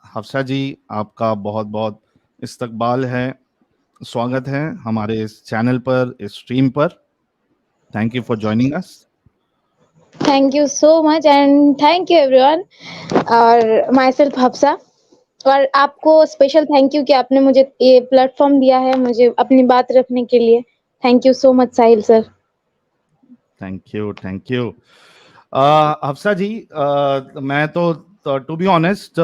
हफ्सा जी, आपका बहुत बहुत इस्तकबाल है, स्वागत है हमारे इस चैनल पर, इस स्ट्रीम पर। Thank you for joining us. Thank you so much and thank you everyone. और माई सेल्फ हफ्सा। और आपको स्पेशल थैंक यू कि आपने मुझे ये प्लेटफॉर्म दिया है मुझे अपनी बात रखने के लिए। Thank you so much Sahil sir. Thank you, thank you. Hafsa ji, मैं तो टू बी ऑनेस्ट,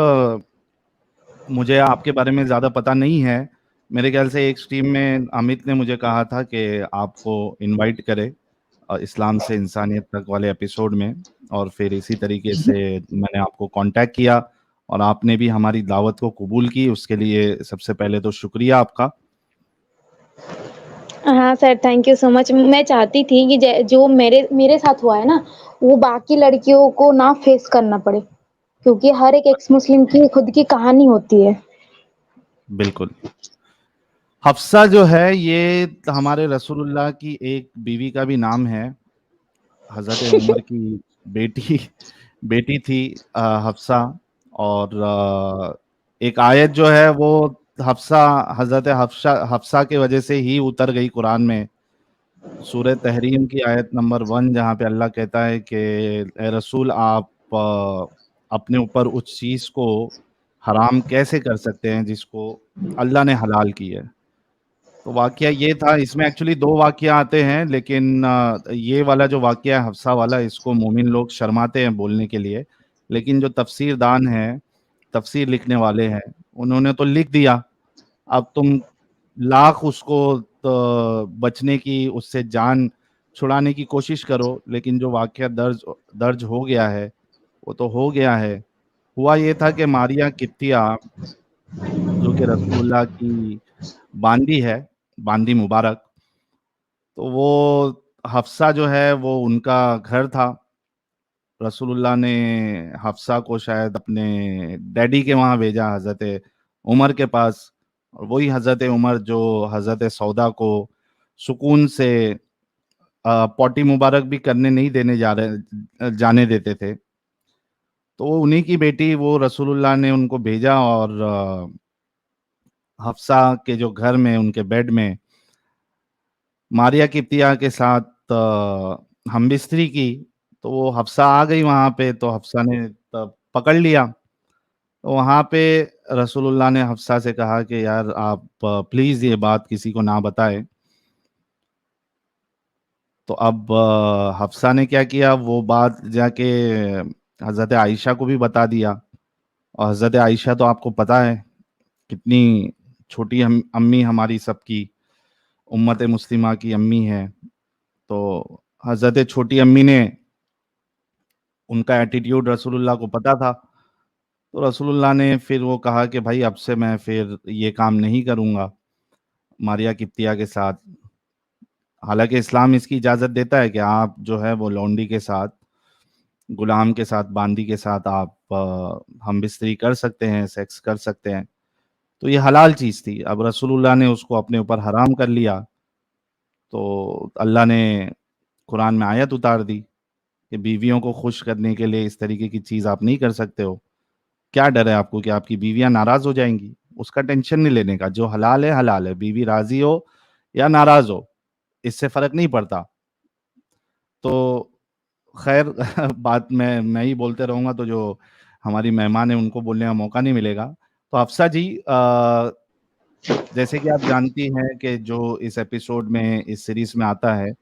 मुझे आपके बारे में ज़्यादा पता नहीं है। मेरे ख्याल से एक स्ट्रीम में अमित ने मुझे कहा था कि आपको इनवाइट करे इस्लाम से इंसानियत तक वाले एपिसोड में, और फिर इसी तरीके से मैंने आपको कांटेक्ट किया और आपने भी हमारी दावत को कबूल की। उसके लिए सबसे पहले तो शुक्रिया आपका। हाँ sir, thank you so much. मैं चाहती थी कि जो मेरे मेरे साथ हुआ है ना, वो बाकी लड़कियों को ना फेस करना पड़े, क्योंकि हर एक एक्स मुस्लिम की खुद की कहानी होती है। बिल्कुल। हफ्सा जो है ये हमारे रसूलुल्लाह की एक बीवी का भी नाम है। हजरत उमर की बेटी बेटी थी हफ्सा। और एक आयत जो है वो हफ्सा हजरत हफ्सा के वजह से ही उतर गई कुरान में। सूरह तहरीम की आयत नंबर 1, जहाँ पे अल्लाह कहता है कि ए रसूल, आप अपने ऊपर उस चीज को हराम कैसे कर सकते हैं जिसको अल्लाह ने हलाल की है। तो वाकया ये था। इसमें एक्चुअली दो वाकया आते हैं, लेकिन ये वाला जो वाकया है हफ्सा वाला, इसको मोमिन लोग शर्माते हैं बोलने के लिए। लेकिन जो तफसीर दान है, तफसीर लिखने वाले हैं, उन्होंने तो लिख दिया। अब तुम लाख उसको तो बचने की, उससे जान छुड़ाने की कोशिश करो, लेकिन जो वाकया दर्ज दर्ज हो गया है वो तो हो गया है। हुआ ये था कि मारिया किप्तिया, जो कि रसूलुल्लाह की बांदी है, बांदी मुबारक, तो वो हफ्सा जो है वो उनका घर था। रसूलुल्लाह ने हफ्सा को शायद अपने डैडी के वहाँ भेजा, हज़रत उमर के पास। और वही हज़रत उमर जो हज़रत सौदा को सुकून से पॉटी मुबारक भी करने नहीं जाने देते थे। तो वो उन्हीं की बेटी, वो रसूलुल्लाह ने उनको भेजा और हफ्सा के जो घर में, उनके बेड में मारिया किप्तिया के साथ हम बिस्तरी की। तो वो हफ्सा आ गई वहां पे, तो हफ्सा ने तब पकड़ लिया। तो वहां पे रसूलुल्लाह ने हफ्सा से कहा कि यार आप प्लीज ये बात किसी को ना बताएं। तो अब हफ्सा ने क्या किया, वो बात जाके हजरत आयशा को भी बता दिया। और हजरत आयशा तो आपको पता है कितनी छोटी अम्मी हमारी सबकी, उम्मत मुस्लिमा की अम्मी है। तो हजरत छोटी अम्मी ने, उनका एटीट्यूड रसूलुल्लाह को पता था। तो रसूलुल्लाह ने फिर वो कहा कि भाई अब से मैं फिर ये काम नहीं करूंगा मारिया किप्तिया के साथ। हालांकि इस्लाम इसकी इजाज़त देता है कि आप जो है वो लौंडी के साथ, गुलाम के साथ, बांदी के साथ आप हम बिस्तरी कर सकते हैं, सेक्स कर सकते हैं। तो ये हलाल चीज़ थी। अब रसूलुल्लाह ने उसको अपने ऊपर हराम कर लिया। तो अल्लाह ने कुरान में आयत उतार दी कि बीवियों को खुश करने के लिए इस तरीके की चीज़ आप नहीं कर सकते हो। क्या डर है आपको कि आपकी बीवियां नाराज हो जाएंगी? उसका टेंशन नहीं लेने का। जो हलाल है हलाल है, बीवी राजी हो या नाराज हो, इससे फर्क नहीं पड़ता। तो खैर बात मैं ही बोलते रहूंगा तो जो हमारी मेहमान है उनको बोलने का मौका नहीं मिलेगा। तो अफसा जी, जैसे कि आप जानती हैं कि जो इस एपिसोड में, इस सीरीज में आता है,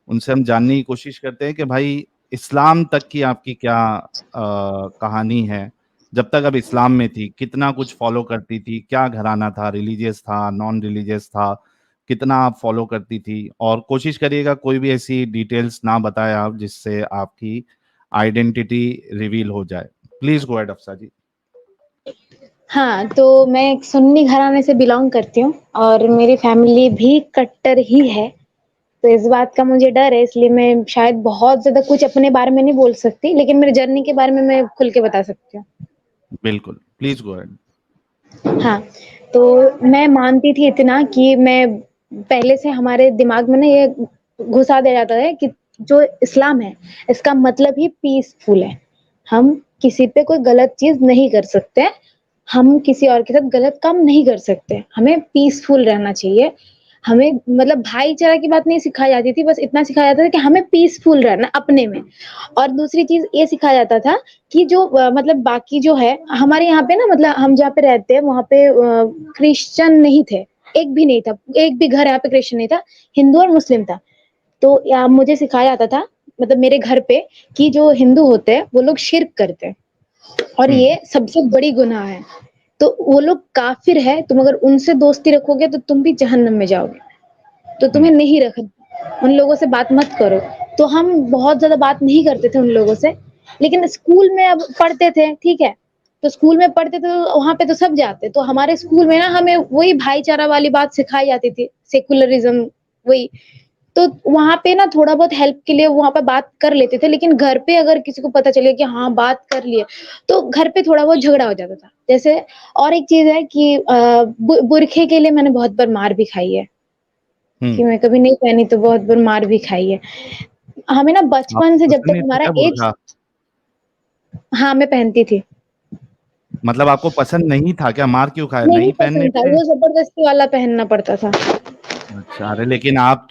उनसे हम जानने की कोशिश करते हैं कि भाई इस्लाम तक की आपकी क्या कहानी है। जब तक अब इस्लाम में थी, कितना कुछ फॉलो करती थी, क्या घराना था, रिलीजियस था, नॉन रिलीजियस था, कितना आप फॉलो करती थी। और कोशिश करिएगा कोई भी ऐसी डिटेल्स ना बताए आप जिससे आपकी आइडेंटिटी रिवील हो जाए। प्लीज गो अहेड अफसा जी। हाँ, तो मैं एक सुन्नी घराने से बिलोंग करती हूँ और मेरी फैमिली भी कट्टर ही है। तो इस बात का मुझे डर है, इसलिए मैं शायद बहुत ज्यादा कुछ अपने बारे में नहीं बोल सकती, लेकिन मेरी जर्नी के बारे में मैं खुल के बता सकती हूँ। बिल्कुल, प्लीज गो अहेड। हाँ, तो मैं मानती थी इतना कि मैं पहले से हमारे दिमाग में ना ये घुसा दिया जाता है कि जो इस्लाम है, इसका मतलब ही पीसफुल है। हम किसी पे कोई गलत चीज़ नहीं कर सकते। हम किसी और के साथ गलत काम नहीं कर सकते, हमें पीसफुल रहना चाहिए। हमें मतलब भाईचारा की बात नहीं सिखाई जाती थी, बस इतना सिखाया जाता था कि हमें पीसफुल रहना अपने में। और दूसरी चीज़ ये सिखाया जाता था कि जो मतलब बाकी जो है हमारे यहाँ पे ना, मतलब हम जहाँ पे रहते हैं वहाँ पे क्रिश्चियन नहीं थे, एक भी नहीं था, एक भी घर यहाँ पे क्रिश्चियन नहीं था, हिंदू और मुस्लिम था। तो या मुझे सिखाया जाता था, मतलब मेरे घर पे, कि जो हिंदू होते हैं वो लोग शिर्क करते हैं और हुँ, ये सबसे बड़ी गुनाह है। तो वो लोग काफ़िर है, तुम अगर उनसे दोस्ती रखोगे तो तुम भी जहन्नम में जाओगे। तो हुँ, तुम्हें नहीं रखना, उन लोगों से बात मत करो। तो हम बहुत ज़्यादा बात नहीं करते थे उन लोगों से, लेकिन स्कूल में अब पढ़ते थे, ठीक है? तो स्कूल में पढ़ते थे तो वहाँ पे तो सब जाते, तो हमारे स्कूल में ना हमें वही भाईचारा वाली बात सिखाई जाती थी, सेकुलरिज़्म वही। तो वहाँ पे ना थोड़ा बहुत हेल्प के लिए वहाँ पे बात कर लेते थे, लेकिन घर पे अगर किसी को पता चले कि हाँ, बात कर लिए, तो घर पे थोड़ा बहुत झगड़ा हो जाता था। जैसे और एक चीज़ है कि बुरखे के लिए मैंने बहुत बार मार भी खाई है, हुँ। कि मैं कभी नहीं पहनी तो बहुत बार मार भी खाई है। हमें ना बचपन आपको से जब पसंद तक नहीं था हमारा क्या एज, बुर्का? हाँ, मैं पहनती थी। मतलब आपको पसंद नहीं था क्या? मार क्यों खाए? नहीं नहीं पहनने पसंद था, पे? वो ज़बरदस्ती वाला पहनना पड़ता था। अच्छा, अरे लेकिन आप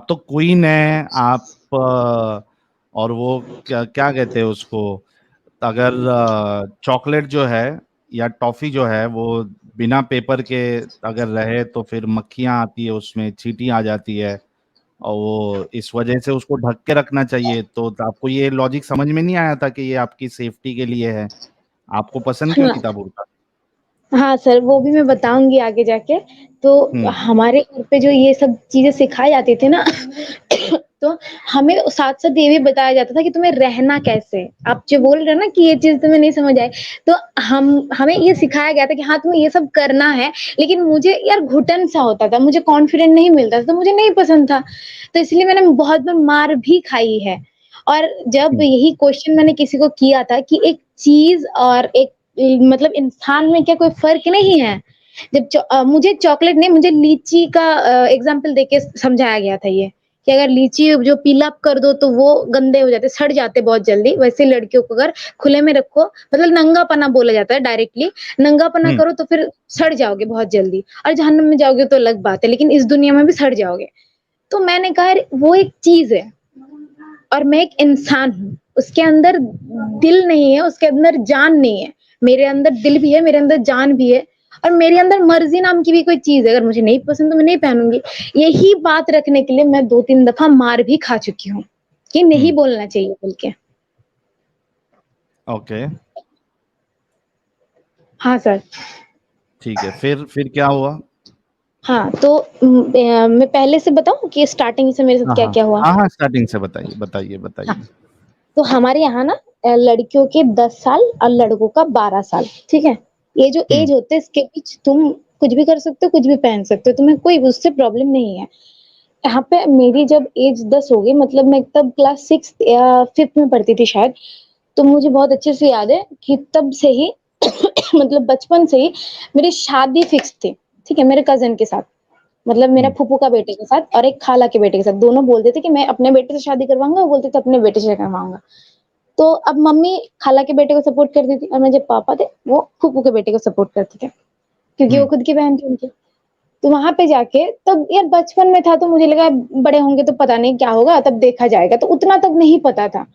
तो क्वीन हैं, आप और वो क्या क्या कहते हैं उसको, अगर चॉकलेट जो है या टॉफ़ी जो है वो बिना पेपर के अगर रहे तो फिर मक्खियाँ आती है उसमें, चींटी आ जाती है और वो इस वजह से उसको ढक के रखना चाहिए। तो आपको ये लॉजिक समझ में नहीं आया था कि ये आपकी सेफ्टी के लिए है? आपको पसंद क्यों हाँ। नहीं था बुर्का? हाँ सर, वो भी मैं बताऊँगी आगे जाके। तो हुँ, हमारे घर पे जो ये सब चीज़ें सिखाई जाती थी ना, तो हमें साथ-साथ ये भी बताया जाता था कि तुम्हें रहना कैसे है। आप जो बोल रहे हो ना कि ये चीज़ तुम्हें नहीं समझ आई, तो हमें ये सिखाया गया था कि हाँ, तुम्हें ये सब करना है, लेकिन मुझे यार घुटन-सा होता था, मुझे कॉन्फिडेंट नहीं मिलता था, तो मुझे नहीं पसंद था। तो इसलिए मैंने बहुत बार मार भी खाई है। और जब हुँ, यही क्वेश्चन मैंने किसी को किया था कि एक चीज़ और एक मतलब इंसान में क्या कोई फ़र्क नहीं है? मुझे चॉकलेट नहीं, मुझे लीची का एग्ज़ाम्पल देके समझाया गया था ये, कि अगर लीची जो पील अप कर दो तो वो गंदे हो जाते, सड़ जाते बहुत जल्दी, वैसे लड़कियों को अगर खुले में रखो, मतलब नंगापना बोला जाता है डायरेक्टली, नंगापना हुँ, करो तो फिर सड़ जाओगे बहुत जल्दी और जहन्नम में जाओगे तो अलग बात है, लेकिन इस दुनिया में भी सड़ जाओगे। तो मैंने कहा यार वो एक चीज़ है और मैं एक इंसान हूँ, उसके अंदर दिल नहीं है, उसके अंदर जान नहीं है। मेरे अंदर दिल भी है, मेरे अंदर जान भी है और मेरे अंदर मर्ज़ी नाम की भी कोई चीज़ है, अगर मुझे नहीं पसंद तो मैं नहीं पहनूँगी। यही बात रखने के लिए मैं 2-3 दफ़ा मार भी खा चुकी हूँ, कि नहीं हुँ, बोलना चाहिए बोल के। ओके, हाँ सर। ठीक है। फिर क्या हुआ? हाँ, तो मैं पहले से बताऊँ कि स्टार्टिंग से मेरे साथ हाँ, हाँ। क्या-क्या हुआ? हाँ, हाँ, स्टार्टिंग से बताइए, हाँ, बताइए। तो हमारे यहाँ ना लड़कियों के 10 साल और लड़कों का 12 साल, ठीक है? ये जो हुँ, एज होते है इसके बीच तुम कुछ भी कर सकते हो, कुछ भी पहन सकते हो, तुम्हें कोई उससे प्रॉब्लम नहीं है। यहाँ पे मेरी जब एज 10 हो गई, मतलब मैं तब क्लास 6th या 5th में पढ़ती थी शायद, तो मुझे बहुत अच्छे से याद है कि तब से ही मतलब बचपन से ही मेरी शादी फिक्स थी, ठीक है? मेरे कज़िन के साथ। मतलब मेरा हुँ, फूफू का बेटे के साथ और एक खाला के बेटे के साथ, दोनों बोलते थे कि मैं अपने बेटे से शादी करवाऊँगा, वो बोलते थे अपने बेटे से करवाऊँगा। तो अब मम्मी खाला के बेटे को सपोर्ट करती थी और मेरे जो पापा थे, वो फूफू के बेटे को सपोर्ट करते थे, क्योंकि वो हुँ, खुद की बहन थी उनकी। तो वहाँ पे जाके तब यार बचपन में था तो मुझे लगा बड़े होंगे तो पता नहीं क्या होगा, तब देखा जाएगा, तो उतना तब नहीं पता था।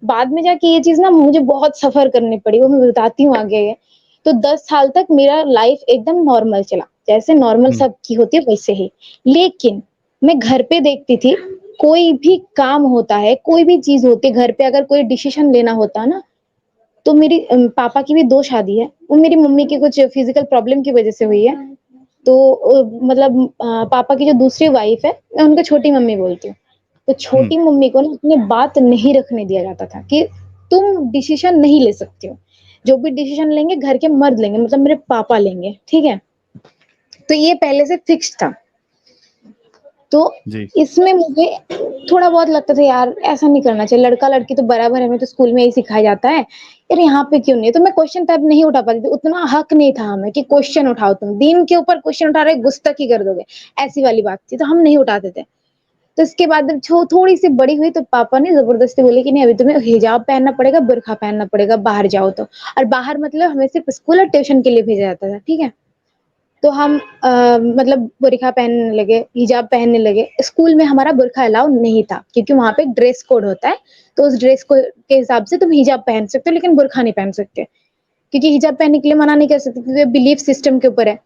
बाद में जाके ये चीज़ ना मुझे बहुत सफ़र करनी पड़ी, वो मैं बताती हूँ आगे। तो 10 साल तक मेरा लाइफ़ एकदम नॉर्मल चला, जैसे नॉर्मल हुँ, सबकी होती है वैसे ही। लेकिन मैं घर पे देखती थी, कोई भी काम होता है, कोई भी चीज़ होती है घर पे, अगर कोई डिसीज़न लेना होता है ना, तो मेरी पापा की भी 2 शादी है, वो मेरी मम्मी की कुछ फिज़िकल प्रॉब्लम की वज़ह से हुई है। तो मतलब पापा की जो दूसरी वाइफ़ है, मैं उनको छोटी मम्मी बोलती हूँ। तो हुँ, छोटी मम्मी को ना अपनी बात नहीं रखने दिया जाता था कि तुम डिसीज़न नहीं ले सकती हो। जो भी डिसीज़न लेंगे घर के मर्द लेंगे, मतलब मेरे पापा लेंगे, ठीक है? तो ये पहले से फिक्स था। तो जी, इसमें मुझे थोड़ा बहुत लगता था यार ऐसा नहीं करना चाहिए, लड़का-लड़की तो बराबर है, हमें तो स्कूल में यही सिखाया जाता है। यार यहाँ पे क्यों नहीं है? तो मैं क्वेश्चन तब नहीं उठा पाती थी, उतना हक नहीं था हमें कि क्वेश्चन उठाओ तुम। दीन के ऊपर क्वेश्चन उठा रहे हो, गुस्ताखी कर दोगे, ऐसी वाली बात थी, तो हम नहीं उठाते थे। तो इसके बाद जब थोड़ी सी बड़ी हुई तो पापा ने जबरदस्ती बोले कि नहीं अभी तुम्हें हिजाब पहनना पड़ेगा, बुर्का पहनना पड़ेगा बाहर जाओ तो। और बाहर मतलब हमें सिर्फ स्कूल और ट्यूशन के लिए भेजा जाता था, ठीक है। तो हम मतलब बुर्का पहनने लगे, हिजाब पहनने लगे। स्कूल में हमारा बुर्का अलाउ नहीं था क्योंकि वहाँ पे ड्रेस कोड होता है, तो उस ड्रेस कोड के हिसाब से तुम हिजाब पहन सकते हो लेकिन बुर्का नहीं पहन सकते, क्योंकि हिजाब पहनने के लिए मना नहीं कर सकते क्योंकि बिलीफ सिस्टम के ऊपर है।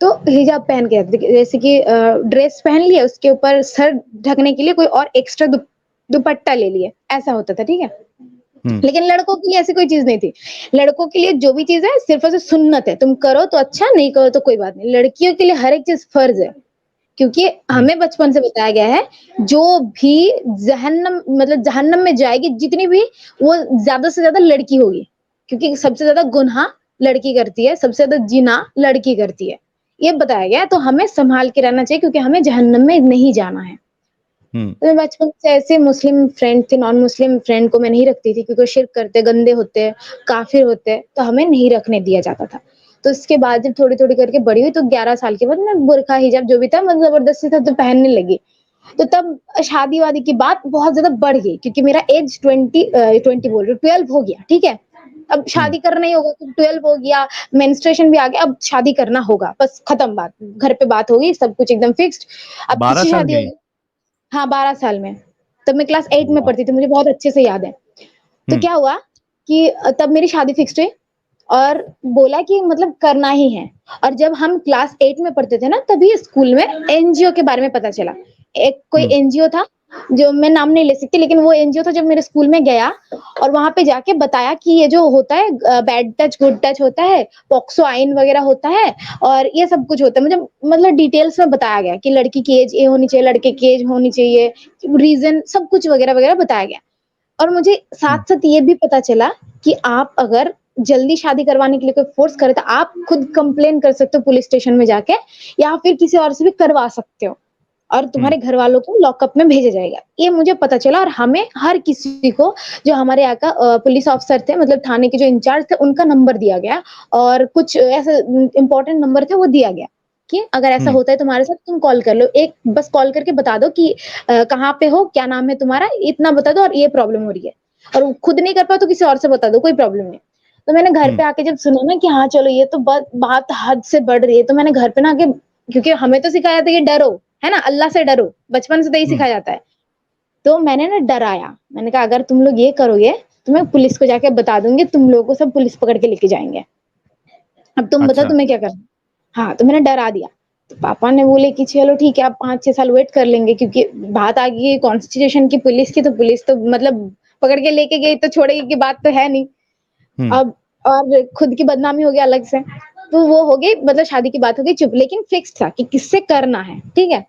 तो हिजाब पहन के जैसे कि ड्रेस पहन लिया, उसके ऊपर सर ढकने के लिए कोई और एक्स्ट्रा दुपट्टा ले लिए, ऐसा होता था, ठीक है। लेकिन लड़कों के लिए ऐसी कोई चीज नहीं थी। लड़कों के लिए जो भी चीज है सिर्फ ऐसे सुन्नत है, तुम करो तो अच्छा, नहीं करो तो कोई बात नहीं। लड़कियों के लिए हर एक चीज फर्ज है, क्योंकि हमें बचपन से बताया गया है जो भी जहन्नम मतलब जहन्नम में जाएगी जितनी भी, वो ज्यादा से ज्यादा लड़की होगी, क्योंकि सबसे ज्यादा गुनाह लड़की करती है, सबसे ज्यादा जिना लड़की करती है, ये बताया गया है। तो हमें संभाल के रहना चाहिए क्योंकि हमें जहन्नम में नहीं जाना है। तो मैं बचपन से ऐसे मुस्लिम फ्रेंड थी, नॉन मुस्लिम फ्रेंड को मैं नहीं रखती थी क्योंकि वो शिर्क करते, गंदे होते, काफिर होते, तो हमें नहीं रखने दिया जाता था। तो इसके बाद जब थोड़ी-थोड़ी करके बड़ी हुई तो 11 साल के बाद मैं बुर्का, हिजाब जो भी था मतलब जबरदस्ती था तो पहनने लगी। तो तब शादी-वादी की बात बहुत ज़्यादा बढ़ गई क्योंकि मेरा एज 20 बोल रही हूँ 12 हो गया, ठीक है? अब शादी करना ही होगा तो 12 हो गया, मेंस्ट्रुएशन भी आ गया, अब शादी करना होगा, बस खत्म बात। घर पे बात हो गई, सब कुछ एकदम फिक्स्ड। अब 12 किसकी साल शादी की? होगी? हाँ, 12 साल में। तब मैं क्लास 8 में वाह! पढ़ती थी, मुझे बहुत अच्छे से याद है। तो हुँ, क्या हुआ कि तब मेरी शादी फिक्स्ड हुई और बोला कि मतलब करना ही है। और जब हम क्लास 8 में पढ़ते थे ना, तभी स्कूल में एनजीओ के बारे में पता चला। एक कोई हुँ, एनजीओ था, जो मैं नाम नहीं ले सकती, लेकिन वो एनजीओ था जब मेरे स्कूल में गया और वहाँ पे जाके बताया कि ये जो होता है बैड टच, गुड टच होता है, पॉक्सो आइन वगैरह होता है और ये सब कुछ होता है। मुझे मतलब डिटेल्स में बताया गया कि लड़की की एज ये होनी चाहिए, लड़के की एज होनी चाहिए, रीज़न सब कुछ वगैरह-वगैरह बताया गया। और मुझे हुँ, साथ-साथ ये भी पता चला कि आप अगर जल्दी शादी करवाने के लिए कोई फ़ोर्स करे तो आप खुद कंप्लेन कर सकते हो पुलिस स्टेशन में जाके, या फिर किसी और से भी करवा सकते हो और हुँ, तुम्हारे घरवालों को लॉकअप में भेजा जाएगा। ये मुझे पता चला और हमें हर किसी को, जो हमारे यहाँ का पुलिस ऑफिसर थे मतलब थाने के जो इंचार्ज थे, उनका नंबर दिया गया और कुछ ऐसे इम्पोर्टेंट नंबर थे वो दिया गया कि अगर ऐसा हुँ, होता है तुम्हारे साथ तुम कॉल कर लो। एक बस कॉल करके बता दो कि कहाँ पे हो, क्या नाम है तुम्हारा, इतना बता दो और ये प्रॉब्लम हो रही है। और खुद नहीं कर पाओ तो किसी और से बता दो, कोई प्रॉब्लम नहीं। तो मैंने घर हुँ, पे आके जब सुना ना कि हाँ, चलो ये तो बात हद से बढ़ रही है, तो मैंने घर पे ना आके, क्योंकि हमें तो सिखाया था कि डरो, है ना? अल्लाह से डरो, बचपन से तो यही हुँ, सिखाया जाता है। तो मैंने ना डराया, मैंने कहा अगर तुम लोग ये करोगे, तो मैं पुलिस को जाके बता दूँगी, तुम लोगों को सब पुलिस पकड़ के लेके जाएँगे। अब तुम बताओ अच्छा, तुम्हें क्या करना है? हाँ, तो मैंने डरा दिया। तो पापा ने बोले कि चलो ठीक है, अब 5-6 साल वेट कर लेंगे क्योंकि बात आ गई कॉन्स्टिट्यूशन की, पुलिस तो मतलब पकड़ के लेके गई तो छोड़ेगी की बात तो है नहीं। हुँ, अब और खुद की बदनामी हो गया अलग से। तो वो हो गई, मतलब शादी की बात हो गई चुप, लेकिन फिक्स था कि किससे करना है, ठीक है?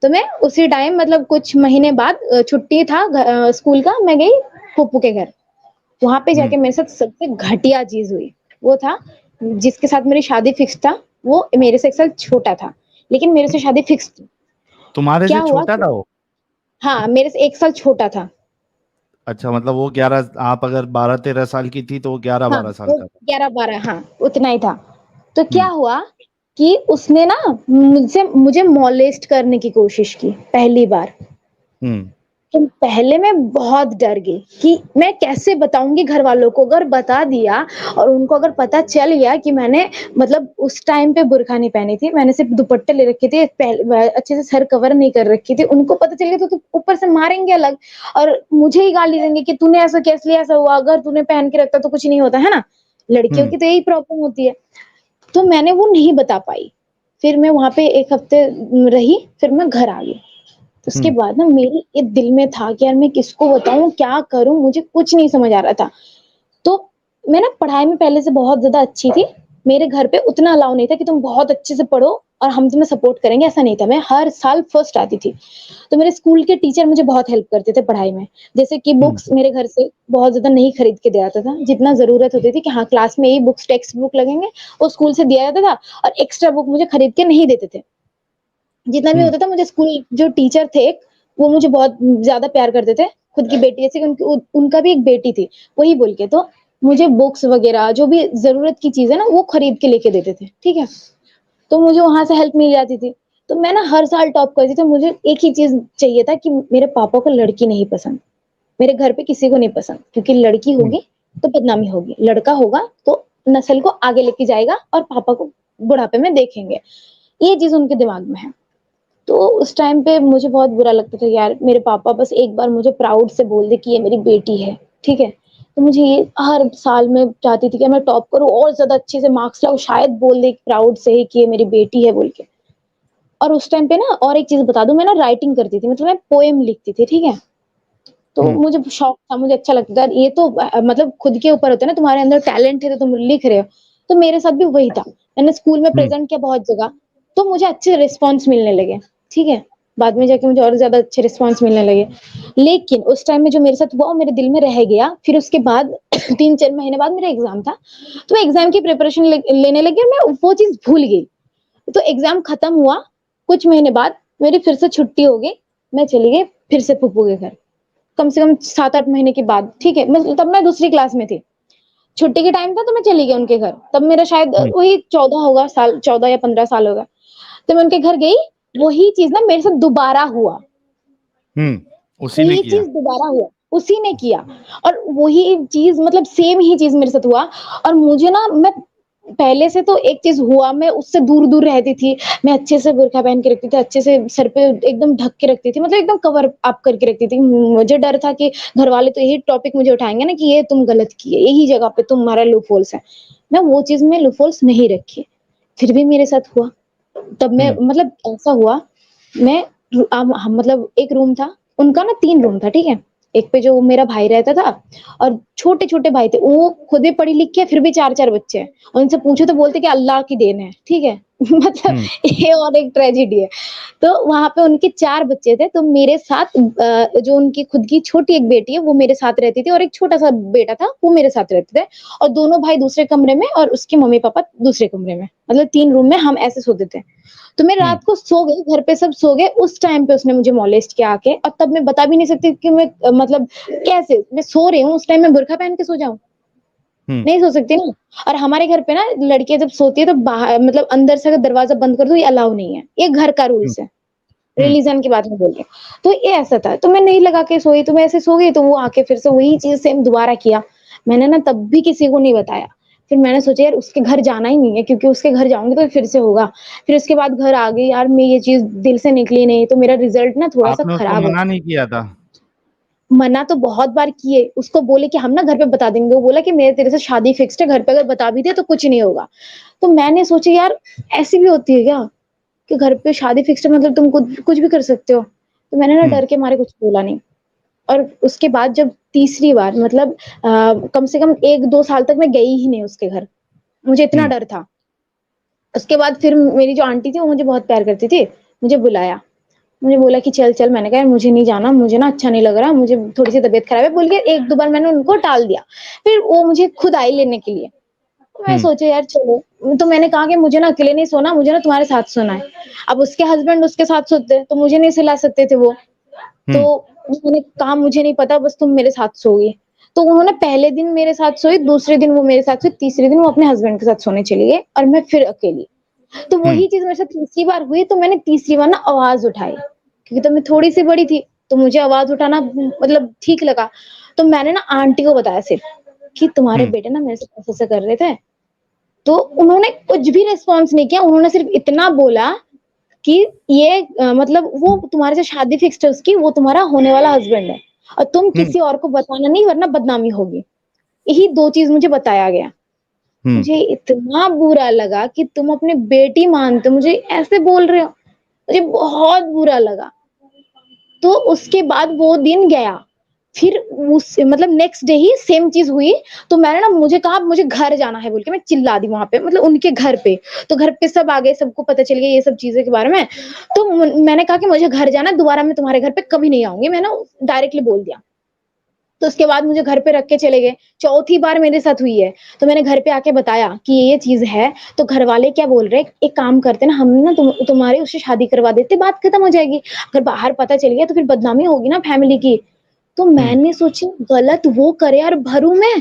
तो मैं उसी टाइम मतलब कुछ महीने बाद छुट्टी था स्कूल का, मैं गई फूफू के घर। वहाँ पे हुँ, जाके मेरे साथ सबसे घटिया चीज़ हुई। वो था, जिसके साथ मेरी शादी फिक्स था, वो मेरे से 1 साल छोटा था, लेकिन मेरे से शादी फिक्स थी। तुम्हारे क्या से हुआ छोटा कि था वो? हाँ, मेरे से 1 साल छोटा था। अच्छा मतलब वो 11 आप अगर 12-13 साल की थी तो वो हाँ, 11-12 साल वो का था। 11-12 हाँ, उतना ही था। तो क्या हुँ, हुआ कि उसने ना मुझे मोलेस्ट करने की कोशिश की पहली बार। हुँ, तो पहले मैं बहुत डर गई कि मैं कैसे बताऊँगी घरवालों को, अगर बता दिया और उनको अगर पता चल गया कि मैंने मतलब उस टाइम पे बुर्का नहीं पहनी थी, मैंने सिर्फ़ दुपट्टे ले रखे थे, अच्छे से सर कवर नहीं कर रखी थी, उनको पता चल गया तो ऊपर से मारेंगे अलग और मुझे ही गाली देंगे कि तूने ऐसा किया इसलिए ऐसा हुआ, अगर तूने पहन के रखता तो कुछ नहीं होता, है ना? लड़कियों हुँ, की तो यही प्रॉब्लम होती है। तो मैंने वो नहीं बता पाई। फिर मैं वहाँ पे 1 हफ्ते रही, फिर मैं घर आ गई। उसके हुँ, बाद ना मेरी ये दिल में था कि यार मैं किसको बताऊँ, क्या करूँ? मुझे कुछ नहीं समझ आ रहा था। तो मैं ना पढ़ाई में पहले से बहुत ज़्यादा अच्छी थी। मेरे घर पे उतना अलाउ नहीं था कि तुम बहुत अच्छे से पढ़ो और हम तुम्हें सपोर्ट करेंगे, ऐसा नहीं था। मैं हर साल फर्स्ट आती थी। तो मेरे स्कूल के टीचर मुझे बहुत हेल्प करते थे पढ़ाई में। जैसे कि हुँ, बुक्स मेरे घर से बहुत ज़्यादा नहीं खरीद के दिया जाता था। जितना ज़रूरत होती थी कि हाँ, क्लास में ये बुक्स टेक्स्ट बुक लगेंगे, वो स्कूल से दिया जाता था और एक्स्ट्रा बुक मुझे खरीद के नहीं देते थे। जितना भी हुँ, होता था, मुझे स्कूल जो टीचर थे एक, वो मुझे बहुत ज़्यादा प्यार करते थे। खुद की बेटी जैसे कि उनका भी एक बेटी थी, वही बोल के। तो मुझे बुक्स वग़ैरह जो भी ज़रूरत की चीज़ है ना, वो खरीद के लेके देते थे, ठीक है? तो मुझे वहाँ से हेल्प मिल जाती थी। तो मैं ना हर साल टॉप करती थी, मुझे एक ही चीज़ चाहिए था कि मेरे पापा को लड़की नहीं पसंद। मेरे घर पे किसी को नहीं पसंद क्योंकि लड़की हुँ, होगी तो बदनामी होगी, लड़का होगा तो नस्ल को आगे लेके जाएगा और पापा को बुढ़ापे में देखेंगे। ये चीज़ उनके दिमाग में है। तो उस टाइम पे मुझे बहुत बुरा लगता था यार मेरे पापा बस एक बार मुझे प्राउड से बोल दे कि ये मेरी बेटी है, ठीक है? तो मुझे ये हर साल मैं चाहती थी कि मैं टॉप करूँ और ज़्यादा अच्छे से मार्क्स लाऊँ, शायद बोल दे प्राउड से ही कि ये मेरी बेटी है बोल के। और उस टाइम पे ना और एक चीज़ बता दूँ, मैं ना राइटिंग करती थी, मतलब मैं पोएम लिखती थी, ठीक है? तो हुँ, मुझे शौक था, मुझे अच्छा लगता था। ये तो मतलब खुद के ऊपर होता है ना, तुम्हारे अंदर टैलेंट है तो तुम लिख रहे हो। तो मेरे साथ भी वही था। मैंने स्कूल में हुँ, प्रेज़ेंट किया बहुत जगह, तो मुझे अच्छे रिस्पॉन्स मिलने लगे, ठीक है? बाद में जाके मुझे और ज़्यादा अच्छे रिस्पॉन्स मिलने लगे। लेकिन उस टाइम में जो मेरे साथ हुआ वो मेरे दिल में रह गया। फिर उसके बाद 3-4 महीने बाद मेरा एग्ज़ाम था। तो मैं एग्ज़ाम की प्रिपरेशन लेने लगी और मैं वो चीज़ भूल गई। तो एग्ज़ाम खत्म हुआ, कुछ महीने बाद मेरी फिर से छुट्टी हो गई। मैं चली गई फिर से फूफू के घर। कम से कम 7-8 महीने के बाद, ठीक है? मैं तब मैं दूसरी क्लास में थी। छुट्टी के टाइम था तो मैं चली गई उनके घर। तब मेरा शायद हुँ, वही 14 होगा साल, 14 या 15 साल होगा। तो मैं उनके घर गई, वही चीज़ ना मेरे साथ दोबारा हुआ। हुँ, उसी ने वही किया। चीज़ दोबारा हुआ, उसी ने किया और वही चीज़ मतलब सेम ही चीज़ मेरे साथ हुआ और मुझे ना मैं पहले से तो एक चीज़ हुआ, मैं उससे दूर-दूर रहती थी। मैं अच्छे से बुर्का पहन के रखती थी, अच्छे से सर पे एकदम ढक के रखती थी, मतलब एकदम कवर अप करके रखती थी। मुझे डर था कि घरवाले तो यही टॉपिक मुझे उठाएँगे ना कि ये तुम गलत किए, यही जगह पे तुम्हारा लूप होल्स है। मैं वो चीज़ में लूप होल्स नहीं रखी, फिर भी मेरे साथ हुआ। तब मैं हुँ, मतलब ऐसा हुआ, मैं हम मतलब एक रूम था, उनका ना 3 रूम था, ठीक है? एक पे जो मेरा भाई रहता था और छोटे-छोटे भाई थे, वो खुद ही पढ़ी लिख के फिर भी 4-4 बच्चे हैं। और उनसे पूछो तो बोलते कि अल्लाह की देन है, ठीक है? मतलब हुँ, ये और एक ट्रेजेडी है। तो वहाँ पे उनके 4 बच्चे थे, तो मेरे साथ जो उनकी खुद की छोटी एक बेटी है, वो मेरे साथ रहती थी और एक छोटा-सा बेटा था, वो मेरे साथ रहते थे और दोनों भाई दूसरे कमरे में और उसके मम्मी-पापा दूसरे कमरे में। मतलब 3 रूम में हम ऐसे सोते थे। तो मैं हुँ, रात को सो गई, घर पे सब सो गए, उस टाइम पे उसने मुझे मोलेस्ट किया आके और तब मैं बता भी नहीं सकती कि मैं मतलब कैसे? मैं सो रही हूँ, उस टाइम मैं बुर्का पहन के सो जाऊँ? हुँ, नहीं सो सकती ना। और हमारे घर पे ना लड़कियाँ जब सोती है तो बाहर मतलब अंदर से अगर दरवाज़ा बंद कर दो ये अलाउ नहीं है। ये घर का हुँ, रूल्स है। हुँ, रिलीजन की बात मैं बोल रही हूँ। तो ये ऐसा था, तो मैं नहीं लगा के सोई, तो मैं ऐसे सो गई, तो वो आके फिर से वही चीज़ सेम दोबारा किया। मैंने ना तब भी किसी को नहीं बताया। फिर मैंने सोचा यार उसके घर जाना ही नहीं है क्योंकि उसके घर जाऊँगी तो फिर से होगा। फिर उसके बाद घर आ गई, यार मैं ये चीज़ दिल से निकली नहीं, तो मेरा रिज़ल्ट ना थोड़ा-सा आपने उसको खराब हो मना नहीं किया था? मना तो बहुत बार किए, उसको बोले कि हम ना घर पे बता देंगे, वो बोला कि मेरे तेरे से शादी फिक्स्ड है, घर पे अगर बता भी दिया तो कुछ नहीं होगा। तो मैंने सोचा यार ऐसी भी होती है क्या? कि घर पे शादी फिक्स्ड है मतलब तुम कुछ भी कर सकते हो। तो मैंने ना हुँ, डर के मारे कुछ बोला नहीं और उसके बाद जब तीसरी बार मतलब कम से कम 1-2 साल तक मैं गई ही नहीं उसके घर, मुझे इतना हुँ, डर था। उसके बाद फिर मेरी जो आंटी थी वो मुझे बहुत प्यार करती थी, मुझे बुलाया। मुझे बोला कि चल, चल, मैंने कहा यार मुझे नहीं जाना, मुझे ना अच्छा नहीं लग रहा, मुझे थोड़ी-सी तबीयत खराब है बोल के 1-2 बार मैंने उनको टाल दिया। फिर वो मुझे खुद आई लेने के लिए। मैं हुँ, सोची यार चलो, तो मैंने कहा कि मुझे ना अकेले नहीं सोना, मुझे ना तुम्हारे साथ सोना है। अब उसके हस्बैंड उसके साथ सोते, तो मुझे नहीं सुला सकते थे वो। तो हुँ, मैंने कहा मुझे नहीं पता बस तुम मेरे साथ सोओगी। तो उन्होंने पहले दिन मेरे साथ सोई, दूसरे दिन वो मेरे साथ सोई, तीसरे दिन वो अपने हस्बैंड के साथ सोने चली गई और मैं फिर अकेली। तो हुँ, वही चीज़ मेरे साथ तीसरी बार हुई तो मैंने तीसरी बार ना आवाज़ उठाई, क्योंकि तब मैं थोड़ी-सी बड़ी थी, तो मुझे आवाज़ उठाना मतलब ठीक लगा। तो मैंने ना आंटी को बताया सिर्फ कि तुम्हारे हुँ, बेटे ना मेरे साथ ऐसे-ऐसे कर रहे थे। तो उन्होंने कुछ भी रिस्पॉन्स नहीं किया, उन्होंने सिर्फ इतना बोला कि ये मतलब वो तुम्हारे से शादी फिक्स्ड है उसकी, वो तुम्हारा होने वाला हस्बैंड है और तुम हुँ, किसी और को बताना नहीं वरना बदनामी होगी। यही 2 चीज़ मुझे बताया गया। हुँ, मुझे इतना बुरा लगा कि तुम अपनी बेटी मानते हो, मुझे ऐसे बोल रहे हो। मुझे बहुत बुरा लगा। तो उसके बाद वो दिन गया। फिर उस मतलब नेक्स्ट डे ही सेम चीज़ हुई, तो मैंने ना मुझे कहा मुझे घर जाना है बोल के मैं चिल्ला दी वहाँ पे मतलब उनके घर पे। तो घर पे सब आ गए, सबको पता चल गया ये सब चीज़ें के बारे में। तो मैंने कहा कि मुझे घर जाना है, दोबारा मैं तुम्हारे घर पे कभी नहीं आऊँगी, मैंने डायरेक्टली बोल दिया। तो उसके बाद मुझे घर पे रख के चले गए। चौथी बार मेरे साथ हुई है, तो मैंने घर पे आके बताया कि ये चीज़ है, तो घरवाले क्या बोल रहे हैं, एक काम करते हैं ना हम ना तुम्हारी उससे शादी करवा देते, बात खत्म हो जाएगी। अगर बाहर पता चल गया तो फिर बदनामी होगी ना फैमिली की। तो हुँ, मैंने सोची गलत वो करे और भरूँ मैं?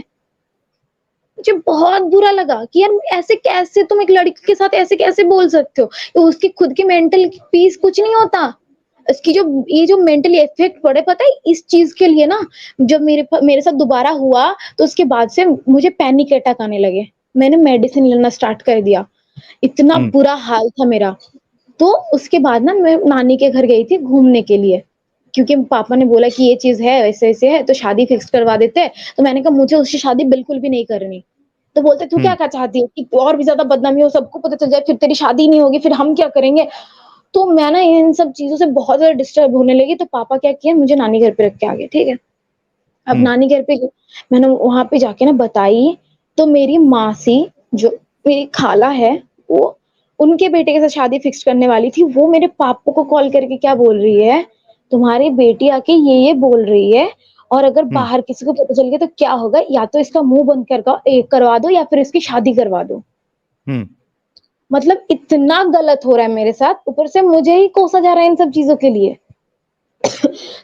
मुझे बहुत बुरा लगा कि यार ऐसे कैसे तुम एक लड़की के साथ ऐसे कैसे बोल सकते हो? तो उसकी खुद की मेंटल पीस कुछ नहीं होता। इसकी जो ये जो मेंटली इफेक्ट पड़े पता है इस चीज़ के लिए ना जब मेरे साथ दोबारा हुआ तो उसके बाद से मुझे पैनिक अटैक आने लगे। मैंने मेडिसिन लेना स्टार्ट कर दिया। इतना हुँ, बुरा हाल था मेरा। तो उसके बाद ना मैं नानी के घर गई थी घूमने के लिए, क्योंकि पापा ने बोला कि ये चीज़ है, ऐसे-ऐसे है, तो शादी फिक्स करवा देते हैं। तो मैंने कहा मुझे उससे शादी बिल्कुल भी नहीं करनी। तो बोलते तू हुँ, क्या चाहती है कि और भी ज़्यादा बदनामी हो, सबको पता चल जाए, फिर तेरी शादी नहीं होगी, फिर हम क्या करेंगे? तो मैं ना इन सब चीज़ों से बहुत ज़्यादा डिस्टर्ब होने लगी, तो पापा क्या किए मुझे नानी घर पे रख के आ गए, ठीक है? अब हुँ, नानी घर पे गई, मैंने वहाँ पे जाके ना बताई, तो मेरी मासी जो मेरी खाला है, वो उनके बेटे के साथ शादी फिक्स करने वाली थी, वो मेरे पापा को कॉल करके क्या बोल रही है, तुम्हारी बेटी आके ये बोल रही है और अगर हुँ, बाहर किसी को पता चल गया तो क्या होगा? या तो इसका मुँह बंद करवा दो या फिर इसकी शादी करवा दो। हुँ, मतलब इतना गलत हो रहा है मेरे साथ, ऊपर से मुझे ही कोसा जा रहा है इन सब चीज़ों के लिए।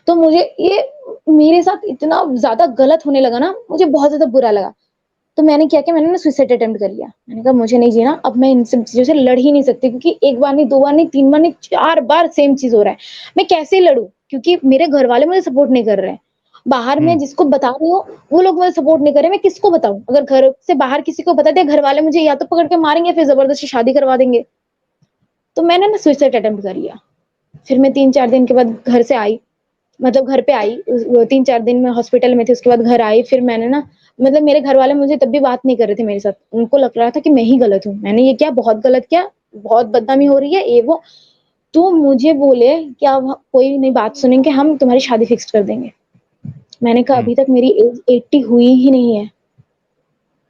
तो मुझे ये मेरे साथ इतना ज़्यादा गलत होने लगा ना, मुझे बहुत ज़्यादा बुरा लगा। तो मैंने क्या किया, मैंने ना सुसाइड अटेम्प्ट कर लिया। मैंने कहा मुझे नहीं जीना, अब मैं इन सब चीज़ों से लड़ ही नहीं सकती क्योंकि 1 बार नहीं, 2 बार नहीं, 3 बार नहीं, 4 बार सेम चीज़ हो रहा है। मैं कैसे लड़ूँ? क्योंकि मेरे घरवाले मुझे सपोर्ट नहीं कर रहे हैं। बाहर मैं हुँ, जिसको बता रही हूँ, वो लोग मुझे सपोर्ट नहीं कर रहे, मैं किसको बताऊँ? अगर घर से बाहर किसी को बता दिया, घरवाले मुझे या तो पकड़ के मारेंगे या फिर ज़बरदस्ती शादी करवा देंगे। तो मैंने ना सुसाइड अटेम्प्ट कर लिया। फिर मैं 3-4 दिन के बाद घर से आई, मतलब घर पे आई, 3-4 दिन मैं हॉस्पिटल में थी, उसके बाद घर आई, फिर मैंने ना मतलब मेरे घरवाले मुझे तब भी बात नहीं कर रहे थे मेरे साथ। उनको लग रहा था कि मैं ही गलत हूँ। मैंने ये किया, बहुत गलत किया, बहुत बदनामी हो रही है, ये वो। तो मुझे बोले कि अब कोई नहीं बात सुनेंगे, हम तुम्हारी शादी फिक्स कर देंगे। मैंने कहा हुँ, अभी तक मेरी एज 80 हुई ही नहीं है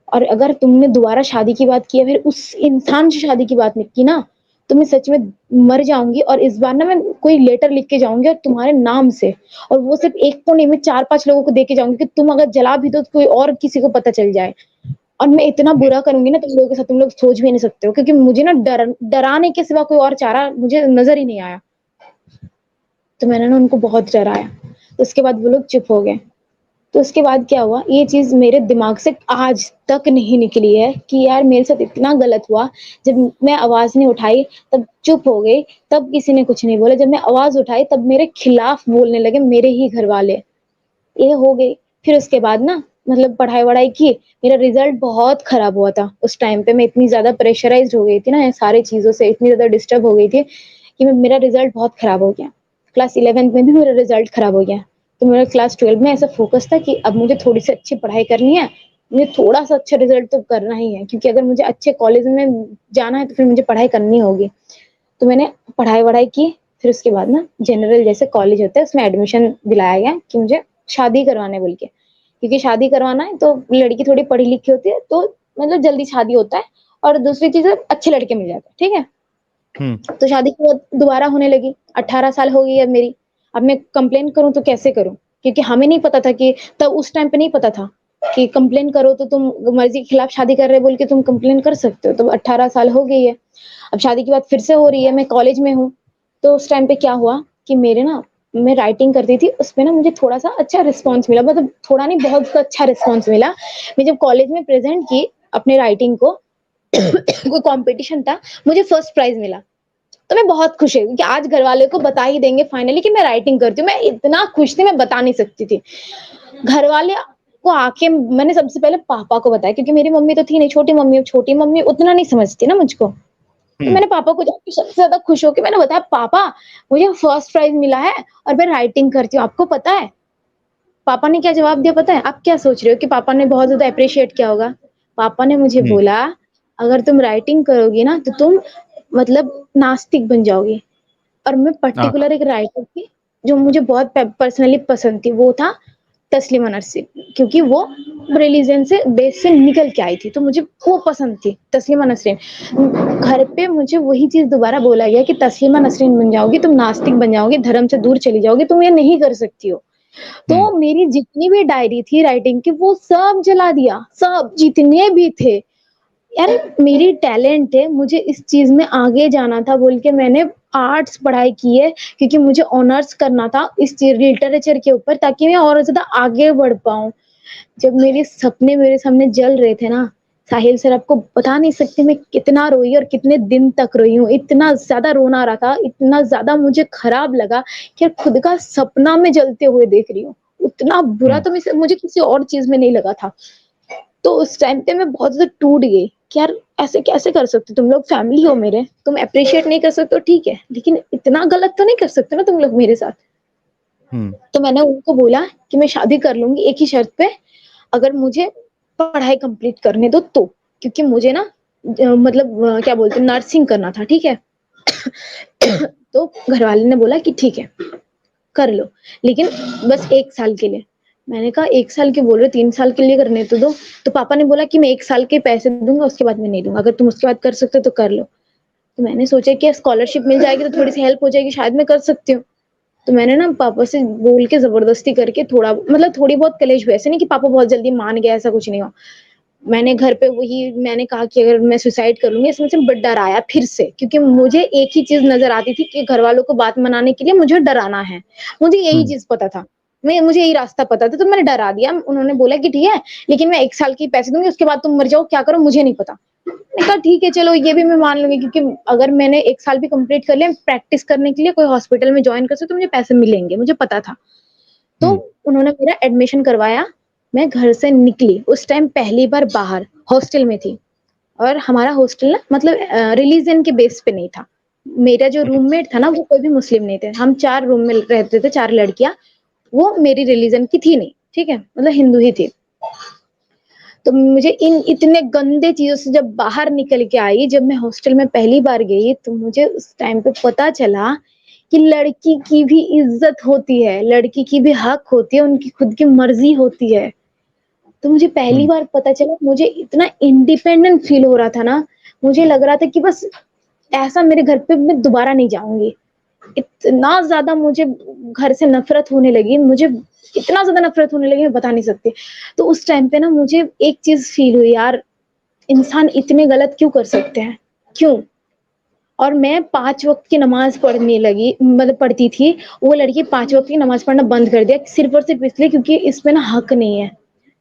और अगर तुमने दोबारा शादी की बात की है, फिर उस इंसान से शादी की बात नहीं की ना, तो मैं सच में मर जाऊँगी और इस बार ना मैं कोई लेटर लिख के जाऊँगी और तुम्हारे नाम से और वो सिर्फ़ 1 को नहीं, मैं 4-5 लोगों को दे के जाऊँगी कि तुम अगर जला भी दो तो कोई और किसी को पता चल जाए। और मैं इतना हुँ, बुरा करूँगी ना तुम लोगों के साथ, तुम लोग सोच भी नहीं सकते हो क्योंकि मुझे ना डराने के सिवा कोई और चारा मुझे नज़र ही नहीं आया। तो मैंने ना उनको बहुत डराया। तो उसके बाद वो लोग चुप हो गए। तो उसके बाद क्या हुआ, ये चीज़ मेरे दिमाग से आज तक नहीं निकली है कि यार मेरे साथ इतना गलत हुआ। जब मैं आवाज़ नहीं उठाई, तब चुप हो गई, तब किसी ने कुछ नहीं बोला। जब मैं आवाज़ उठाई, तब मेरे खिलाफ बोलने लगे मेरे ही घरवाले। ये हो गई। फिर उसके बाद ना मतलब पढ़ाई-वढ़ाई की, मेरा रिज़ल्ट बहुत खराब हुआ था। उस टाइम पे मैं इतनी ज़्यादा प्रेशराइज़्ड हो गई थी ना, ये सारी चीज़ों से इतनी ज़्यादा डिस्टर्ब हो गई थी कि मेरा रिज़ल्ट बहुत खराब हो गया। क्लास 11th में भी मेरा रिज़ल्ट खराब हो गया। तो मेरा क्लास 12 में ऐसा फ़ोकस था कि अब मुझे थोड़ी-सी अच्छी पढ़ाई करनी है, मुझे थोड़ा-सा अच्छा रिज़ल्ट तो करना ही है क्योंकि अगर मुझे अच्छे कॉलेज में जाना है तो फिर मुझे पढ़ाई करनी होगी। तो मैंने पढ़ाई-वढ़ाई की, फिर उसके बाद ना जनरल जैसे कॉलेज होता है उसमें एडमिशन दिलाया गया कि मुझे शादी करवाना है बोल के। क्योंकि शादी करवाना है तो लड़की थोड़ी पढ़ी-लिखी होती है तो मतलब जल्दी शादी होता है और दूसरी चीज़ है अच्छे लड़के मिल जाते हैं, ठीक है? हुँ, तो शादी के बाद दोबारा होने लगी, 18 साल हो गई अब मेरी। अब मैं कंप्लेन करूँ तो कैसे करूँ? क्योंकि हमें नहीं पता था कि तब उस टाइम पे नहीं पता था कि कंप्लेन करो तो तुम मर्ज़ी के खिलाफ शादी कर रहे हो बोल के तुम कंप्लेन कर सकते हो। तो 18 साल हो गई है। अब शादी की बात फिर से हो रही है, मैं कॉलेज में हूँ। तो उस टाइम पे क्या हुआ कि मेरे ना मैं राइटिंग करती थी, उसमें ना मुझे थोड़ा-सा अच्छा रिस्पॉन्स मिला, मतलब थोड़ा नहीं बहुत अच्छा रिस्पॉन्स मिला। मैं जब कॉलेज में प्रेज़ेंट की अपने राइटिंग को कोई कॉम्पिटिशन था, मुझे फर्स्ट प्राइज़ मिला। तो मैं बहुत खुश हुई कि आज घरवालों को बता ही देंगे फाइनली कि मैं राइटिंग करती हूँ। मैं इतना खुश थी, मैं बता नहीं सकती थी। घरवाले को आके मैंने सबसे पहले पापा को बताया क्योंकि मेरी मम्मी तो थी नहीं, छोटी मम्मी उतना नहीं समझती ना मुझको। तो हुँ, मैंने पापा को जाके सबसे ज़्यादा खुश होके मैंने बताया, "पापा, मुझे फर्स्ट प्राइज़ मिला है और मैं राइटिंग करती हूँ, आपको पता है?" पापा ने क्या जवाब दिया पता है? आप क्या सोच रहे हो कि पापा ने बहुत ज़्यादा एप्रिशिएट किया होगा? पापा ने मुझे हुँ, बोला, "अगर तुम राइटिंग करोगी ना तो तुम मतलब नास्तिक बन जाओगी।" और मैं आहा! पर्टिकुलर एक राइटर थी, जो मुझे बहुत पर्सनली पसंद थी, वो था तस्लीमा नसरीन, क्योंकि वो रिलीजन से बेस से निकल के आई थी, तो मुझे वो पसंद थी, तस्लीमा नसरीन। घर पे मुझे वही चीज़ दोबारा बोला गया कि तस्लीमा नसरीन बन जाओगी, तुम नास्तिक बन जाओगी, धर्म से दूर चली जाओगी, तुम ये नहीं कर सकती हो। हुँ, तो मेरी जितनी भी डायरी थी राइटिंग की, वो सब जला दिया, सब जितने भी थे। यार मेरी टैलेंट है, मुझे इस चीज़ में आगे जाना था बोल के मैंने आर्ट्स पढ़ाई की है क्योंकि मुझे ऑनर्स करना था इस चीज़ लिटरेचर के ऊपर ताकि मैं और ज़्यादा आगे बढ़ पाऊँ। जब मेरे सपने मेरे सामने जल रहे थे ना, साहिल सर आपको बता नहीं सकते मैं कितना रोई और कितने दिन तक रोई हूँ। इतना ज़्यादा रोना आ रहा था, इतना ज़्यादा मुझे खराब लगा कि यार खुद का सपना मैं जलते हुए देख रही हूँ। उतना बुरा हुँ, तो मुझे किसी और चीज़ में नहीं लगा था। तो उस टाइम पे मैं बहुत ज़्यादा टूट गई कि यार ऐसे कैसे कर सकते हो तुम लोग, फैमिली हो मेरे, तुम एप्रिशिएट नहीं कर सकते हो ठीक है, लेकिन इतना गलत तो नहीं कर सकते ना तुम लोग मेरे साथ। हुँ, तो मैंने उनको बोला कि मैं शादी कर लूँगी एक ही शर्त पे, अगर मुझे पढ़ाई कंप्लीट करने दो तो। क्योंकि मुझे ना मतलब क्या बोलते हैं नर्सिंग करना था, ठीक है? तो घरवाले ने बोला कि ठीक है, कर लो, लेकिन बस 1 साल के लिए। मैंने कहा 1 साल क्यों बोल रहे हो, 3 साल के लिए करने तो दो। तो पापा ने बोला कि मैं 1 साल के पैसे दूँगा, उसके बाद मैं नहीं दूँगा, अगर तुम उसके बाद कर सकते हो तो कर लो। तो मैंने सोचा कि स्कॉलरशिप मिल जाएगी तो थोड़ी-सी हेल्प हो जाएगी, शायद मैं कर सकती हूँ। तो मैंने ना पापा से बोल के ज़बरदस्ती करके थोड़ा मतलब थोड़ी बहुत कलेश हुई, ऐसे नहीं कि पापा बहुत जल्दी मान गए, ऐसा कुछ नहीं हुआ। मैंने घर पे वही मैंने कहा कि अगर मैं सुसाइड कर लूँगी, इसमें से बट डर आया फिर से, क्योंकि मुझे एक ही चीज़ नज़र आती थी कि घरवालों को बात मनाने के लिए मुझे डराना है। मुझे यही हुँ, चीज़ पता था। मुझे यही रास्ता पता था, तो मैंने डरा दिया। उन्होंने बोला कि ठीक है, लेकिन मैं 1 साल के पैसे दूँगी, उसके बाद तुम मर जाओ, क्या करो मुझे नहीं पता। मैंने कहा ठीक है चलो ये भी मैं मान लूँगी, क्योंकि अगर मैंने 1 साल भी कंप्लीट कर लिया, प्रैक्टिस करने के लिए कोई हॉस्पिटल में जॉइन कर सकती हूँ, तो मुझे पैसे मिलेंगे, मुझे पता था। तो हुँ, उन्होंने मेरा एडमिशन करवाया, मैं घर से निकली, उस टाइम पहली बार बाहर हॉस्टल में थी और हमारा हॉस्टल ना मतलब रिलीजन के बेस पे नहीं था। मेरा जो हुँ, रूममेट था ना वो कोई भी मुस्लिम नहीं थे। हम 4 रूम में रहते थे, 4 लड़कियाँ, वो मेरी रिलीजन की थी नहीं, ठीक है? मतलब हिंदू ही थी। तो मुझे इन इतने गंदे चीज़ों से जब बाहर निकल के आई, जब मैं हॉस्टल में पहली बार गई, तो मुझे उस टाइम पे पता चला कि लड़की की भी इज़्ज़त होती है, लड़की की भी हक होती है, उनकी खुद की मर्ज़ी होती है। तो मुझे पहली हुँ, बार पता चला, मुझे इतना इंडिपेंडेंट फ़ील हो रहा था ना, मुझे लग रहा था कि बस ऐसा मेरे घर पे मैं दोबारा नहीं जाऊँगी। इतना ज़्यादा मुझे घर से नफ़रत होने लगी, मुझे इतना ज़्यादा नफ़रत होने लगी मैं बता नहीं सकती। तो उस टाइम पे ना मुझे एक चीज़ फ़ील हुई, यार इंसान इतने गलत क्यों कर सकते हैं? क्यों? और मैं 5 वक़्त की नमाज़ पढ़ने लगी, मतलब पढ़ती थी, वो लड़की 5 वक़्त की नमाज़ पढ़ना बंद कर दिया, सिर्फ़ और सिर्फ़ इसलिए क्योंकि इसमें ना हक नहीं है।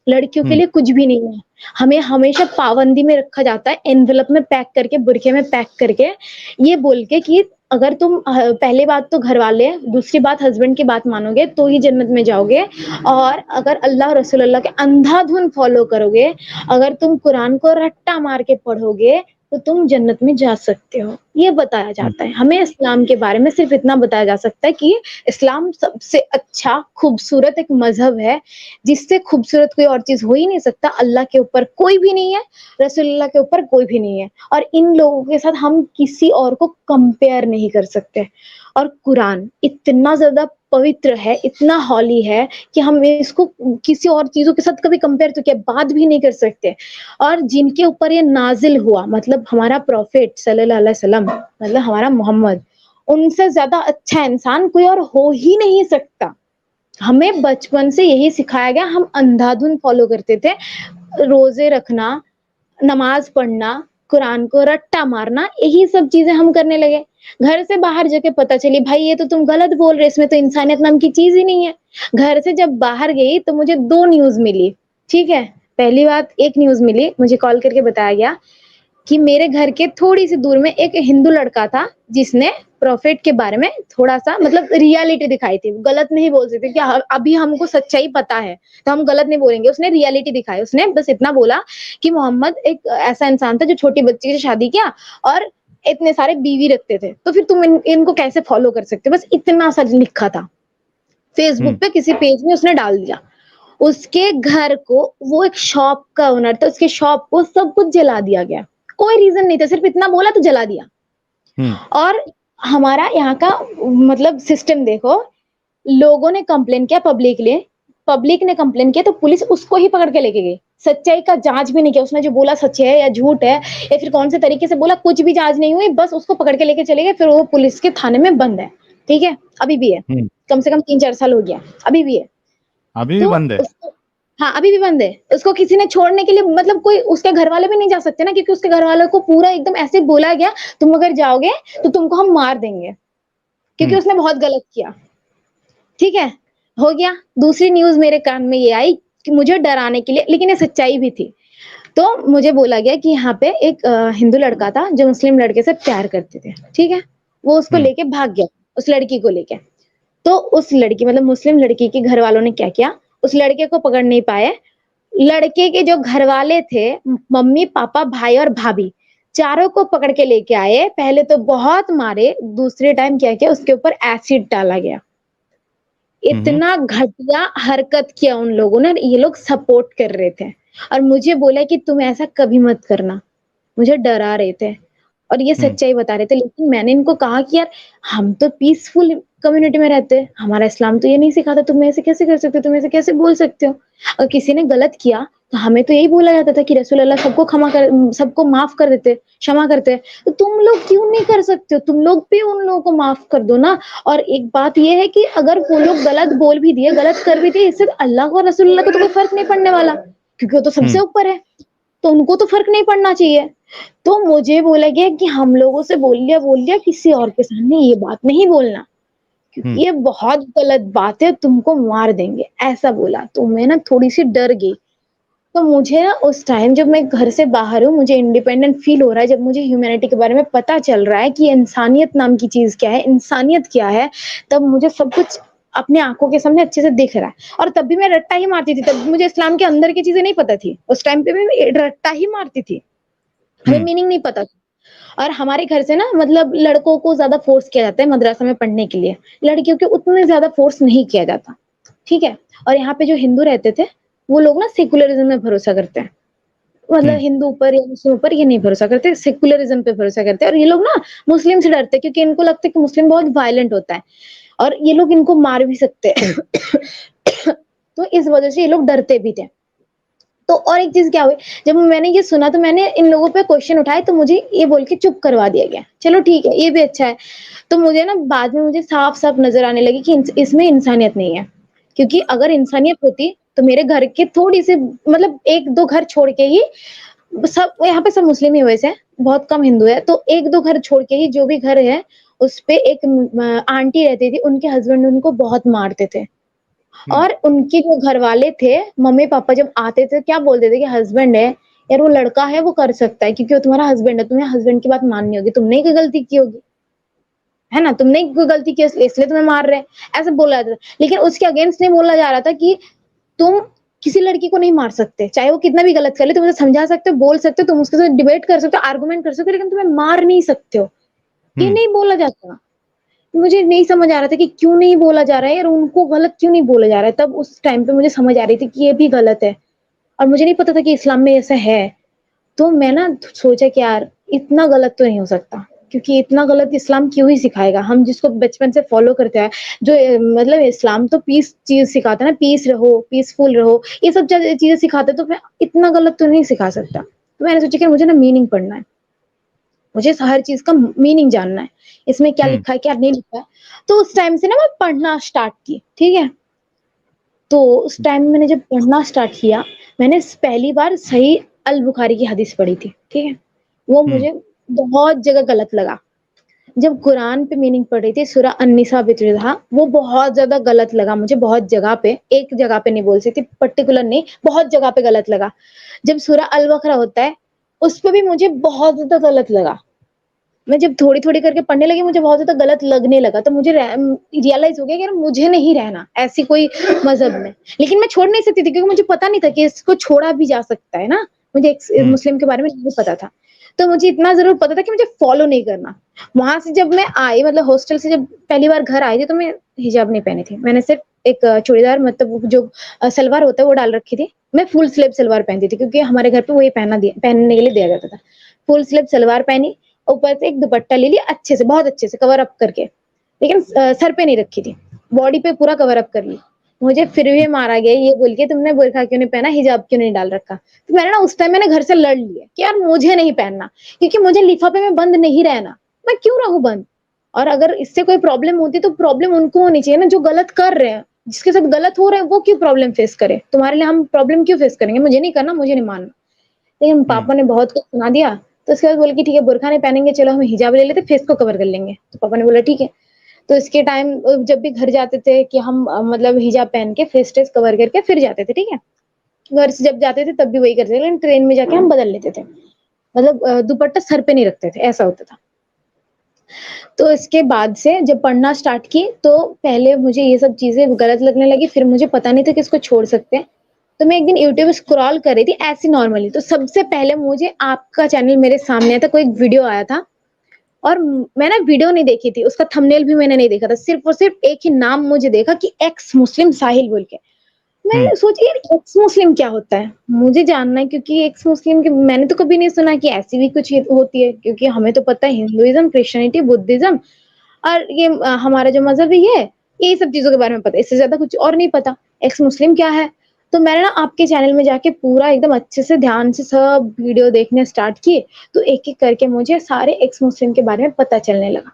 लड़कियों के हुँ, लिए कुछ भी नहीं है। हमें हमेशा पाबंदी में रखा जाता है, एनवेलप में पैक करके, बुरखे में पैक करके, ये बोल के कि अगर तुम पहली बात तो घरवाले, दूसरी बात हस्बैंड की बात मानोगे तो ही जन्नत में जाओगे, और अगर अल्लाह रसूल अल्लाह के अंधाधुन फॉलो करोगे, अगर तुम कुरान को रट्टा मार के पढ़ोगे, तो तुम जन्नत में जा सकते हो। ये बताया हुँ, जाता है। हमें इस्लाम के बारे में सिर्फ़ इतना बताया जा सकता है कि इस्लाम सबसे अच्छा, खूबसूरत एक मज़हब है, जिससे खूबसूरत कोई और चीज़ हो ही नहीं सकता। अल्लाह के ऊपर कोई भी नहीं है, रसूलुल्लाह के ऊपर कोई भी नहीं है, और इन लोगों के साथ हम किसी और को कंपेयर नहीं कर सकते। और कुरान इतना ज़्यादा पवित्र है, इतना हॉली है कि हम इसको किसी और चीज़ों के साथ कभी कंपेयर तो क्या बात भी नहीं कर सकते। और जिनके ऊपर ये नाज़िल हुआ, मतलब हमारा प्रॉफिट सल्लल्लाहु अलैहि वसल्लम, मतलब हमारा मोहम्मद, उनसे ज़्यादा अच्छा इंसान कोई और हो ही नहीं सकता। हमें बचपन से यही सिखाया गया, हम अंधाधुन फॉलो करते थे। रोज़े रखना, नमाज़ पढ़ना, कुरान को रट्टा मारना, यही सब चीज़ें हम करने लगे। घर से बाहर जाके पता चली भाई ये तो तुम गलत बोल रहे हो, इसमें तो इंसानियत नाम की चीज़ ही नहीं है। घर से जब बाहर गई तो मुझे 2 न्यूज़ मिली, ठीक है? पहली बात एक न्यूज़ मिली, मुझे कॉल करके बताया गया कि मेरे घर के थोड़ी-सी दूर में एक हिंदू लड़का था, जिसने प्रॉफिट के बारे में थोड़ा-सा मतलब रियलिटी दिखाई थी। गलत नहीं बोल सकते कि अभी हमको सच्चाई पता है, तो हम गलत नहीं बोलेंगे। उसने रियलिटी दिखाई। उसने बस इतना बोला कि मोहम्मद एक ऐसा इंसान था जो छोटी बच्ची से शादी किया और इतने सारे बीवी रखते थे। तो फिर तुम इनको कैसे फॉलो कर सकते हो? बस इतना सा लिखा था। हुँ, फेसबुक पे किसी पेज में उसने डाल दिया। उसके घर को, वो एक शॉप का ओनर था, उसके शॉप को सब कुछ जला दिया गया। कोई रीज़न नहीं था, सिर्फ़ इतना बोला तो जला दिया। हुँ, और हमारा यहाँ का मतलब सिस्टम देखो, लोगों ने कंप्लेन किया पब्लिक ने कंप्लेन किया तो पुलिस उसको ही पकड़ के लेके गई। सच्चाई का जाँच भी नहीं किया, उसने जो बोला सच है या झूठ है या फिर कौन से तरीके से बोला, कुछ भी जाँच नहीं हुई, बस उसको पकड़ के लेके चले गए, फिर वो पुलिस के थाने में बंद है। ठीक है? अभी भी है। हुँ, कम से कम 3-4 साल हो गया, अभी भी है। अभी भी तो बंद है? उसको हाँ, अभी भी बंद है। उसको किसी ने छोड़ने के लिए मतलब कोई उसके घरवाले भी नहीं जा सकते ना, क्योंकि उसके घरवालों को पूरा एकदम ऐसे बोला गया, तुम अगर जाओगे तो तुमको हम मार देंगे, क्योंकि हुँ, उसने बहुत गलत किया। ठीक है? हो गया। दूसरी न्यूज़ मेरे कान में ये आई कि मुझे डराने के लिए, लेकिन ये सच्चाई भी थी। तो मुझे बोला गया कि यहाँ पे एक हिंदू लड़का था जो मुस्लिम लड़के से प्यार करते थे, ठीक है? वो उसको हुँ। लेके भाग गया, उस लड़की को लेके। तो उस लड़की मतलब मुस्लिम लड़की के घर वालों ने क्या किया, उस लड़के को पकड़ नहीं पाए। लड़के के जो घरवाले थे, मम्मी, पापा, भाई और भाभी, चारों को पकड़ के लेके आए। पहले तो बहुत मारे, दूसरे टाइम क्या किया, उसके ऊपर एसिड डाला गया। हुँ, हुँ। इतना घटिया हरकत किया उन लोगों ने, ये लोग सपोर्ट कर रहे थे और मुझे बोला कि तुम ऐसा कभी मत करना। मुझे डरा रहे थे और ये हुँ, सच्चाई बता रहे थे, लेकिन मैंने इनको कहा कि यार हम तो पीसफुल कम्युनिटी में रहते हैं, हमारा इस्लाम तो ये नहीं सिखाता, तुम ऐसे कैसे कर सकते हो, तुम ऐसे कैसे बोल सकते हो? अगर किसी ने गलत किया तो हमें तो यही बोला जाता था कि रसूल अल्लाह सबको माफ कर देते, क्षमा करते। तो तुम लोग क्यों नहीं कर सकते हो? तुम लोग भी उन लोगों को माफ कर दो ना। और एक बात ये है कि अगर वो लोग गलत बोल भी दिए, गलत कर भी दिए, इससे अल्लाह को और रसूल अल्लाह को तो कोई फर्क नहीं पड़ने वाला, क्योंकि वो तो सबसे हुँ, ऊपर है, तो उनको तो फर्क नहीं पड़ना चाहिए। तो मुझे बोला गया कि हम लोगों से बोल दिया, किसी और के सामने ये बात नहीं बोलना, हुँ, क्योंकि ये बहुत गलत बात है, तुमको मार देंगे, ऐसा बोला। तो मैं ना थोड़ी-सी डर गई। तो मुझे ना उस टाइम जब मैं घर से बाहर हूँ, मुझे इंडिपेंडेंट फ़ील हो रहा है, जब मुझे ह्यूमैनिटी के बारे में पता चल रहा है कि इंसानियत नाम की चीज़ क्या है, इंसानियत क्या है, तब मुझे सब कुछ अपनी आँखों के सामने अच्छे से दिख रहा है। और तब भी मैं रट्टा ही मारती थी, तब मुझे इस्लाम के अंदर की चीज़ें नहीं पता थी। उस टाइम पे भी मैं रट्टा ही मारती थी। हमें हुँ, मीनिंग नहीं पता था। और हमारे घर से ना मतलब लड़कों को ज़्यादा फ़ोर्स किया जाता है मदरसा में पढ़ने के लिए, लड़कियों को उतने ज़्यादा फ़ोर्स नहीं किया जाता, ठीक है? और यहाँ पे जो हिंदू रहते थे, वो लोग ना सेक्युलरिज़्म में भरोसा करते हैं। मतलब हुँ, हिंदू ऊपर या मुस्लिम ऊपर ये नहीं भरोसा करते, सेक्युलरिज़्म पे भरोसा करते हैं और ये लोग ना मुस्लिम से डरते हैं क्योंकि इनको लगता है कि मुस्लिम बहुत वायलेंट होता है और ये लोग इनको मार भी सकते हैं। तो इस वज़ह से ये लोग डरते भी थे। तो और एक चीज़ क्या हुई, जब मैंने ये सुना तो मैंने इन लोगों पे क्वेश्चन उठाए तो मुझे ये बोल के चुप करवा दिया गया। चलो ठीक है, ये भी अच्छा है। तो मुझे ना बाद में मुझे साफ-साफ नज़र आने लगी कि इसमें इंसानियत नहीं है। क्योंकि अगर इंसानियत होती तो मेरे घर के थोड़ी-सी मतलब 1-2 घर छोड़ के ही सब यहाँ पे सब मुस्लिम ही वैसे हैं, बहुत कम हिंदू है। तो 1-2 घर छोड़ के ही जो भी घर है, उसपे एक आंटी रहती थी, उनके हस्बैंड उनको बहुत मारते थे। हुँ, और उनके जो घरवाले थे, मम्मी-पापा जब आते थे क्या बोलते थे कि हस्बैंड है, यार वो लड़का है वो कर सकता है क्योंकि वो तुम्हारा हस्बैंड है, तुम्हें हस्बैंड की बात माननी होगी, तुमने ही कोई गलती की होगी, है ना? तुमने ही कोई गलती की इसलिए तुम्हें मार रहे हैं, ऐसा बोला जाता था। लेकिन उसके अगेंस्ट नहीं बोला जा रहा था कि तुम किसी लड़की को नहीं मार सकते, चाहे वो कितना भी गलत कर ले, तुम उसे समझा सकते हो, बोल सकते हो, तुम उसके साथ डिबेट कर सकते हो, आर्गुमेंट कर सकते हो, लेकिन तुम्हें मार नहीं सकते हो। ये हुँ, नहीं बोला जाता। मुझे नहीं समझ आ रहा था कि क्यों नहीं बोला जा रहा है और उनको गलत क्यों नहीं बोला जा रहा है। तब उस टाइम पे मुझे समझ आ रही थी कि ये भी गलत है और मुझे नहीं पता था कि इस्लाम में ऐसा है। तो मैं ना सोचा कि यार इतना गलत तो नहीं हो सकता क्योंकि इतना गलत इस्लाम क्यों ही सिखाएगा? हम जिसको बचपन से फॉलो करते हैं, जो मतलब इस्लाम तो पीस चीज़ सिखाता है ना, पीस रहो, पीसफुल रहो, ये सब चीज़ें सिखाता है तो फिर इतना गलत तो नहीं सिखा सकता। तो मैंने सोचा कि मुझे ना मीनिंग पढ़ना है। मुझे हर चीज़ का मीनिंग जानना है। इसमें क्या हुँ, लिखा है, क्या नहीं लिखा है। तो उस टाइम से ना मैं पढ़ना स्टार्ट की, ठीक है? तो उस टाइम मैंने जब पढ़ना स्टार्ट किया, मैंने पहली बार सही अल बुखारी की हदीस पढ़ी थी, ठीक है? वो हुँ, मुझे बहुत जगह गलत लगा। जब कुरान पे मीनिंग पढ़ रही थी सूरह अन-निसा पे जो था, वो बहुत ज़्यादा गलत लगा मुझे बहुत जगह पे, एक जगह पे नहीं बोल सकती पर्टिकुलर नहीं, बहुत जगह पे गलत लगा। जब सूरह अल-बकरा होता है, उस पे भी मुझे बहुत ज़्यादा गलत लगा। मैं जब थोड़ी-थोड़ी करके पढ़ने लगी मुझे बहुत ज़्यादा गलत लगने लगा, तो मुझे रियलाइज़ हो गया कि यार मुझे नहीं रहना ऐसी कोई मज़हब में। लेकिन मैं छोड़ नहीं सकती थी क्योंकि मुझे पता नहीं था कि इसको छोड़ा भी जा सकता है ना, मुझे हुँ, मुस्लिम के बारे में नहीं पता था। तो मुझे इतना ज़रूर पता था कि मुझे फॉलो नहीं करना। वहाँ से जब मैं आई मतलब हॉस्टल से जब पहली बार घर आई थी तो मैं हिजाब नहीं पहनी थी। मैंने सिर्फ़ एक चूड़ीदार मतलब वो जो सलवार होता है वो डाल रखी थी। मैं फुल स्लीव सलवार पहनती थी क्योंकि हमारे घर पे वही पहनने के लिए दिया जाता था। फुल स्लीव सलवार पहनी, ऊपर से एक दुपट्टा ले लिया अच्छे से, बहुत अच्छे से कवर अप करके, लेकिन सर पे नहीं रखी थी, बॉडी पे पूरा कवर अप कर ली। मुझे फिर भी मारा गया ये बोल के तुमने बुर्का क्यों नहीं पहना, हिजाब क्यों नहीं डाल रखा? तो मैंने ना उस टाइम मैंने घर से लड़ लिया कि यार मुझे नहीं पहनना, क्योंकि मुझे लिफाफे में बंद नहीं रहना, मैं क्यों रहूँ बंद? और अगर इससे कोई प्रॉब्लम होती तो प्रॉब्लम उनको होनी चाहिए ना जो गलत कर रहे हैं, जिसके साथ गलत हो रहा है वो क्यों प्रॉब्लम फेस करे? तुम्हारे लिए हम प्रॉब्लम क्यों फेस करेंगे? मुझे नहीं करना, मुझे नहीं मानना। लेकिन हुँ, पापा ने बहुत कुछ सुना दिया, तो उसके बाद बोले कि ठीक है बुर्का नहीं पहनेंगे, चलो हम हिजाब ले लेते, फेस को कवर कर लेंगे। तो पापा ने बोला ठीक है। तो इसके टाइम जब भी घर जाते थे कि हम मतलब हिजाब पहन के फेस टेस कवर करके फिर जाते थे, ठीक है? घर से जब जाते थे तब भी वही करते थे, लेकिन ट्रेन में जाके हम बदल लेते थे। मतलब दुपट्टा सर पे नहीं रखते थे, ऐसा होता था। तो इसके बाद से जब पढ़ना स्टार्ट की, तो पहले मुझे ये सब चीज़ें गलत लगने लगी, फिर मुझे पता नहीं था कि इसको छोड़ सकते हैं। तो मैं एक दिन यूट्यूब स्क्रॉल कर रही थी ऐसे नॉर्मली, तो सबसे पहले मुझे आपका चैनल मेरे सामने आया था, कोई एक वीडियो आया था और मैं ना वीडियो नहीं देखी थी, उसका थंबनेल भी मैंने नहीं देखा था, सिर्फ़ और सिर्फ़ एक ही नाम मुझे देखा कि एक्स मुस्लिम साहिल बोल के। हुँ, मैं सोची यार एक्स मुस्लिम क्या होता है? मुझे जानना है, क्योंकि एक्स मुस्लिम के मैंने तो कभी नहीं सुना कि ऐसी भी कुछ होती है, क्योंकि हमें तो पता है हिंदुइज़्म, क्रिश्चियनिटी, बुद्धिज़्म और ये हमारा जो मज़हब है ये, यही सब चीज़ों के बारे में पता है, इससे ज़्यादा कुछ और नहीं पता। एक्स मुस्लिम क्या है? तो मैंने ना आपके चैनल में जाके पूरा एकदम अच्छे से ध्यान से सब वीडियो देखने स्टार्ट किए, तो एक-एक करके मुझे सारे एक्स मुस्लिम के बारे में पता चलने लगा।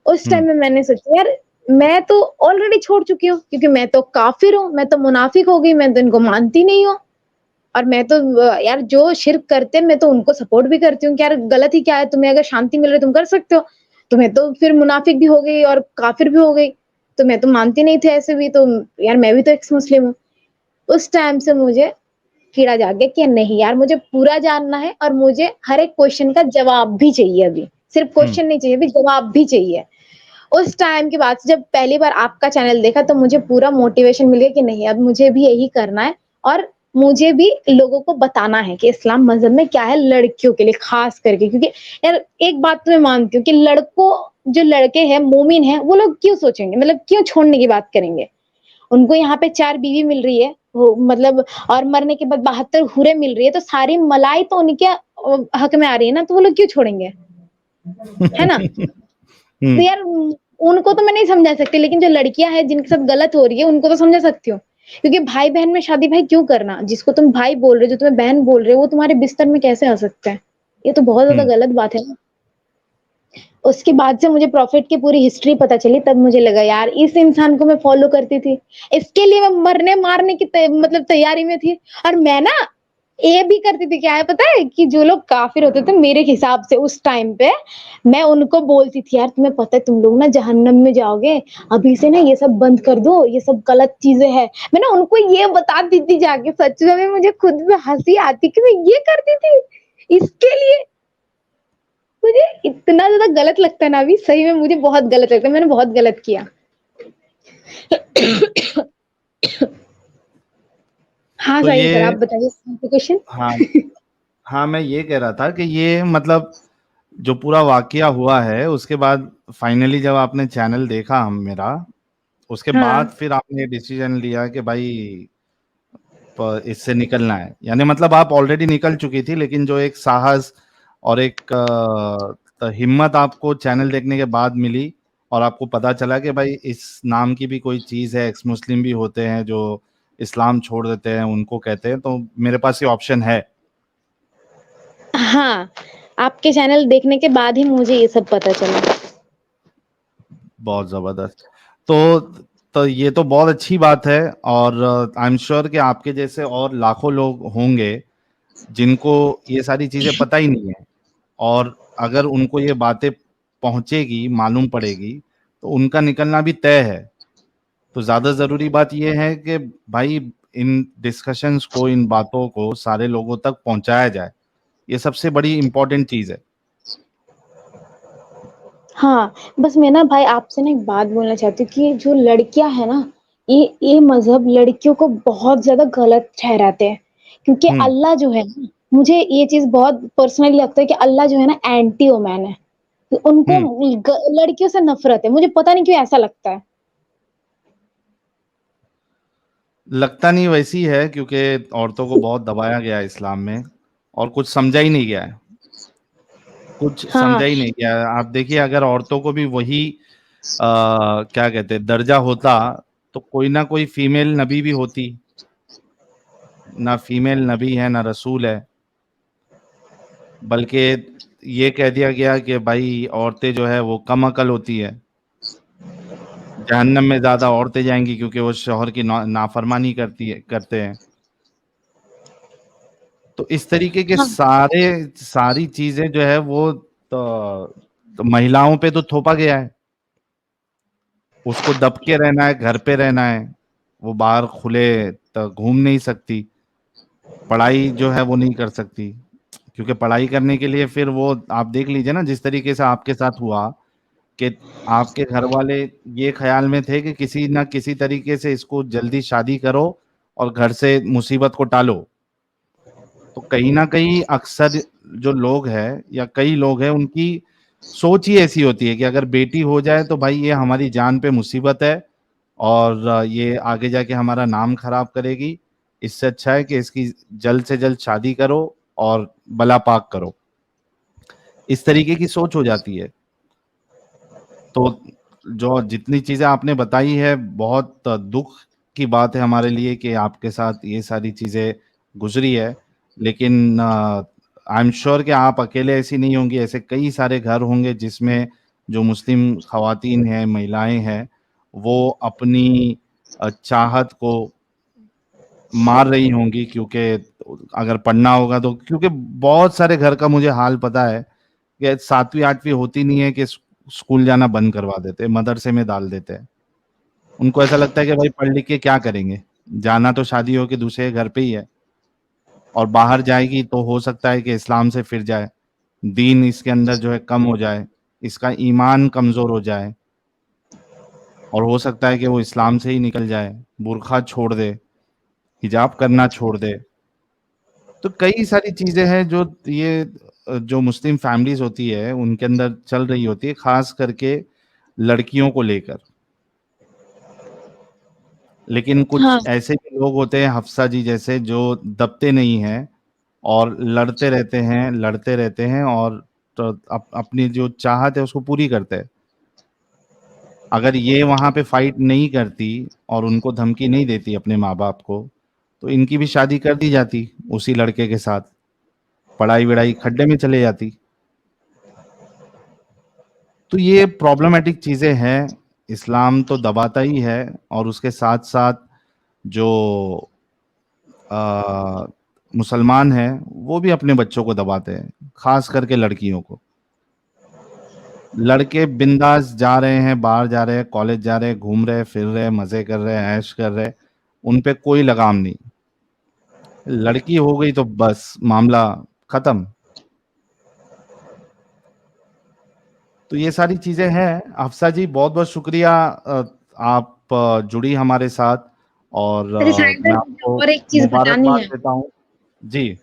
उस हुँ, टाइम में मैंने सोचा यार मैं तो ऑलरेडी छोड़ चुकी हूँ, क्योंकि मैं तो काफ़िर हूँ, मैं तो मुनाफ़िक हो गई, मैं तो इनको मानती नहीं हूँ। और मैं तो यार जो शिर्क करते हैं मैं तो उनको सपोर्ट भी करती हूँ कि यार गलत ही क्या है, तुम्हें अगर शांति मिल रही है तुम कर सकते हो। तो मैं तो फिर मुनाफ़िक भी हो गई और काफ़िर भी हो गई। तो मैं तो मानती नहीं थी ऐसे भी, तो यार मैं भी तो एक्स मुस्लिम हूँ। उस टाइम से मुझे कीड़ा जाग गया कि नहीं यार मुझे पूरा जानना है और मुझे हर एक क्वेश्चन का जवाब भी चाहिए अभी। सिर्फ़ हुँ, क्वेश्चन नहीं चाहिए, अभी जवाब भी चाहिए। उस टाइम के बाद से जब पहली बार आपका चैनल देखा तो मुझे पूरा मोटिवेशन मिल गया कि नहीं अब मुझे भी यही करना है और मुझे भी लोगों को बताना है कि इस्लाम मज़हब में क्या है लड़कियों के लिए ख़ास करके, क्योंकि यार एक बात तो मैं मानती हूँ कि लड़कों जो लड़के हैं मोमिन हैं वो लोग क्यों सोचेंगे, मतलब क्यों छोड़ने की बात करेंगे? उनको यहाँ पे 4 बीवी मिल रही है, वो मतलब और मरने के बाद 72 हूरें मिल रही है, तो सारी मलाई तो उनके हक में आ रही है ना, तो वो लोग क्यों छोड़ेंगे? है ना? तो हुँ, यार उनको तो मैं नहीं समझा सकती, लेकिन जो लड़कियाँ हैं जिनके साथ गलत हो रही है उनको तो समझा सकती हूँ। क्योंकि भाई-बहन में शादी भाई क्यों करना? जिसको तुम भाई बोल रहे हो, जो तुम्हें बहन बोल रहे हो, वो तुम्हारे बिस्तर में कैसे आ सकता है? ये तो बहुत ज़्यादा हुँ। गलत बात है ना। उसके बाद से मुझे प्रॉफ़िट की पूरी हिस्ट्री पता चली, तब मुझे लगा यार इस इंसान को मैं फ़ॉलो करती थी। इसके लिए मैं मरने-मारने की मतलब तैयारी में थी और मैं ना ये भी करती थी, क्या है पता है? कि जो लोग काफ़िर होते थे मेरे हिसाब से उस टाइम पे, मैं उनको बोलती थी यार तुम्हें पता है तुम लोग ना जहन्नम में जाओगे, अभी से ना ये सब बंद कर दो, ये सब गलत चीज़ें हैं। मैं ना उनको ये बताती थी जाके, सच में मुझे खुद में हँसी आती कि मैं ये करती थी, इसके लिए। मुझे इतना ज़्यादा गलत लगता है ना अभी, सही में मुझे बहुत गलत लगता है, मैंने बहुत गलत किया। हाँ, तो साहिल सर ये आप बताइए आपका क्वेश्चन? हाँ, हाँ, मैं ये कह रहा था कि ये मतलब जो पूरा वाक़या हुआ है, उसके बाद फाइनली जब आपने चैनल देखा मेरा, उसके बाद हाँ। फिर आपने डिसीज़न लिया कि भाई प इससे निकलना है। यानी मतलब आप ऑलरेडी निकल चुकी थी, लेकिन जो एक साहस और एक हिम्मत आपको चैनल देखने के बाद मिली और आपको पता चला कि भाई इस नाम की भी कोई चीज़ है, एक्स मुस्लिम भी होते हैं जो इस्लाम छोड़ देते हैं, उनको कहते हैं, तो मेरे पास ये ऑप्शन है। हाँ, आपके चैनल देखने के बाद ही मुझे ये सब पता चला। बहुत ज़बरदस्त। तो ये तो बहुत अच्छी बात है और आई एम श्योर कि आपके जैसे और लाखों लोग होंगे, जिनको ये सारी चीज़ें पता ही नहीं है और अगर उनको ये बातें पहुँचेगी, मालूम पड़ेगी, तो उनका निकलना भी तय है। तो ज़्यादा ज़रूरी बात ये है कि भाई इन डिस्कशंस को, इन बातों को सारे लोगों तक पहुँचाया जाए। ये सबसे बड़ी इम्पोर्टेंट चीज़ है। हाँ, बस मैं ना भाई आपसे ना एक बात बोलना चाहती हूँ कि जो लड़कियाँ हैं ना, ये मज़हब लड़कियों को बहुत ज़्यादा गलत ठहराते हैं। क्योंकि हुँ, अल्लाह जो है ना, मुझे ये चीज़ बहुत पर्सनली लगता है कि अल्लाह जो है ना एंटी वुमन है। तो उनको हुँ। लड़कियों से नफ़रत है, मुझे पता नहीं क्यों ऐसा लगता है। लगता नहीं वैसी है क्योंकि औरतों को बहुत दबाया गया है इस्लाम में और कुछ समझा ही नहीं गया है। कुछ हाँ, समझा ही नहीं गया है। आप देखिए अगर औरतों को भी वही क्या कहते हैं दर्जा होता तो कोई ना कोई फीमेल नबी भी होती। ना फीमेल नबी है, ना रसूल है। बल्कि ये कह दिया गया कि भाई औरतें जो है वो कम अकल होती है। जहन्नम में ज़्यादा औरतें जाएँगी क्योंकि वो शौहर की ना नाफ़रमानी करते हैं। तो इस तरीके के हाँ, सारी चीज़ें जो है वो तो महिलाओं पे तो थोपा गया है। उसको दब के रहना है, घर पे रहना है, वो बाहर खुले घूम नहीं सकती। पढ़ाई जो है वो नहीं कर सकती, क्योंकि पढ़ाई करने के लिए फिर वो आप देख लीजिए ना जिस तरीके से आपके साथ हुआ कि आपके घर वाले ये ख्याल में थे कि किसी ना किसी तरीके से इसको जल्दी शादी करो और घर से मुसीबत को टालो। तो कहीं न कहीं अक्सर जो लोग हैं या कई लोग हैं उनकी सोच ही ऐसी होती है कि अगर बेटी हो जाए तो भाई ये हमारी जान पे मुसीबत है और ये आगे जाके हमारा नाम खराब करेगी। इससे अच्छा है कि इसकी जल्द से जल्द शादी करो और भला पाक करो। इस तरीके की सोच हो जाती है। तो जो जितनी चीज़ें आपने बताई है बहुत दुःख की बात है हमारे लिए कि आपके साथ ये सारी चीज़ें गुज़री है। लेकिन आई एम श्योर कि आप अकेले ऐसी नहीं होंगी, ऐसे कई सारे घर होंगे जिसमें जो मुस्लिम ख़वातीन हैं, महिलाएँ हैं, वो अपनी चाहत को मार रही होंगी क्योंकि अगर पढ़ना होगा तो क्योंकि बहुत सारे घर का मुझे हाल पता है कि 7वीं 8वीं होती नहीं है कि स्कूल जाना बंद करवा देते हैं, मदरसे में डाल देते हैं। उनको ऐसा लगता है कि भाई पढ़ लिख के क्या करेंगे? जाना तो शादी हो के दूसरे के घर पे ही है और बाहर जाएगी तो हो सकता है कि इस्लाम से फिर जाए, दीन इसके अंदर जो है कम हो जाए, इसका ईमान कमज़ोर हो जाए और हो सकता है कि वो इस्लाम से ही निकल जाए, बुर्खा छोड़ दे, हिजाब करना छोड़ दे। तो कई सारी चीज़ें हैं जो ये जो मुस्लिम फैमिलीज़ होती है, उनके अंदर चल रही होती है, ख़ास करके लड़कियों को लेकर। लेकिन कुछ हाँ, ऐसे भी लोग होते हैं हफ्सा जी जैसे जो दबते नहीं हैं और लड़ते रहते हैं और तो अपनी जो चाहत है उसको पूरी करते हैं। अगर ये वहाँ पे फाइट नहीं करती और उनको धमकी नहीं देती अपने माँ-बाप को, तो इनकी भी शादी कर दी जाती उसी लड़के के साथ। पढ़ाई-वढ़ाई खड्डे में चले जाती। तो ये प्रॉब्लमैटिक चीज़ें हैं, इस्लाम तो दबाता ही है और उसके साथ-साथ जो अ, मुसलमान हैं, वो भी अपने बच्चों को दबाते हैं, ख़ास करके लड़कियों को। लड़के बिंदास जा रहे हैं, बाहर जा रहे हैं, कॉलेज जा रहे हैं, घूम रहे हैं, फिर रहे हैं, मज़े कर रहे हैं, ऐश कर रहे हैं, उन पे कोई लगाम नहीं। लड़की हो गई तो बस मामला खत्म। तो ये सारी चीज़ें हैं। अफ़सा जी बहुत-बहुत शुक्रिया आप जुड़ी हमारे साथ और अरे साहिल भाई मैं मुझे आपको और एक चीज़ बतानी मुबारकबाद है। देता हूँ। जी।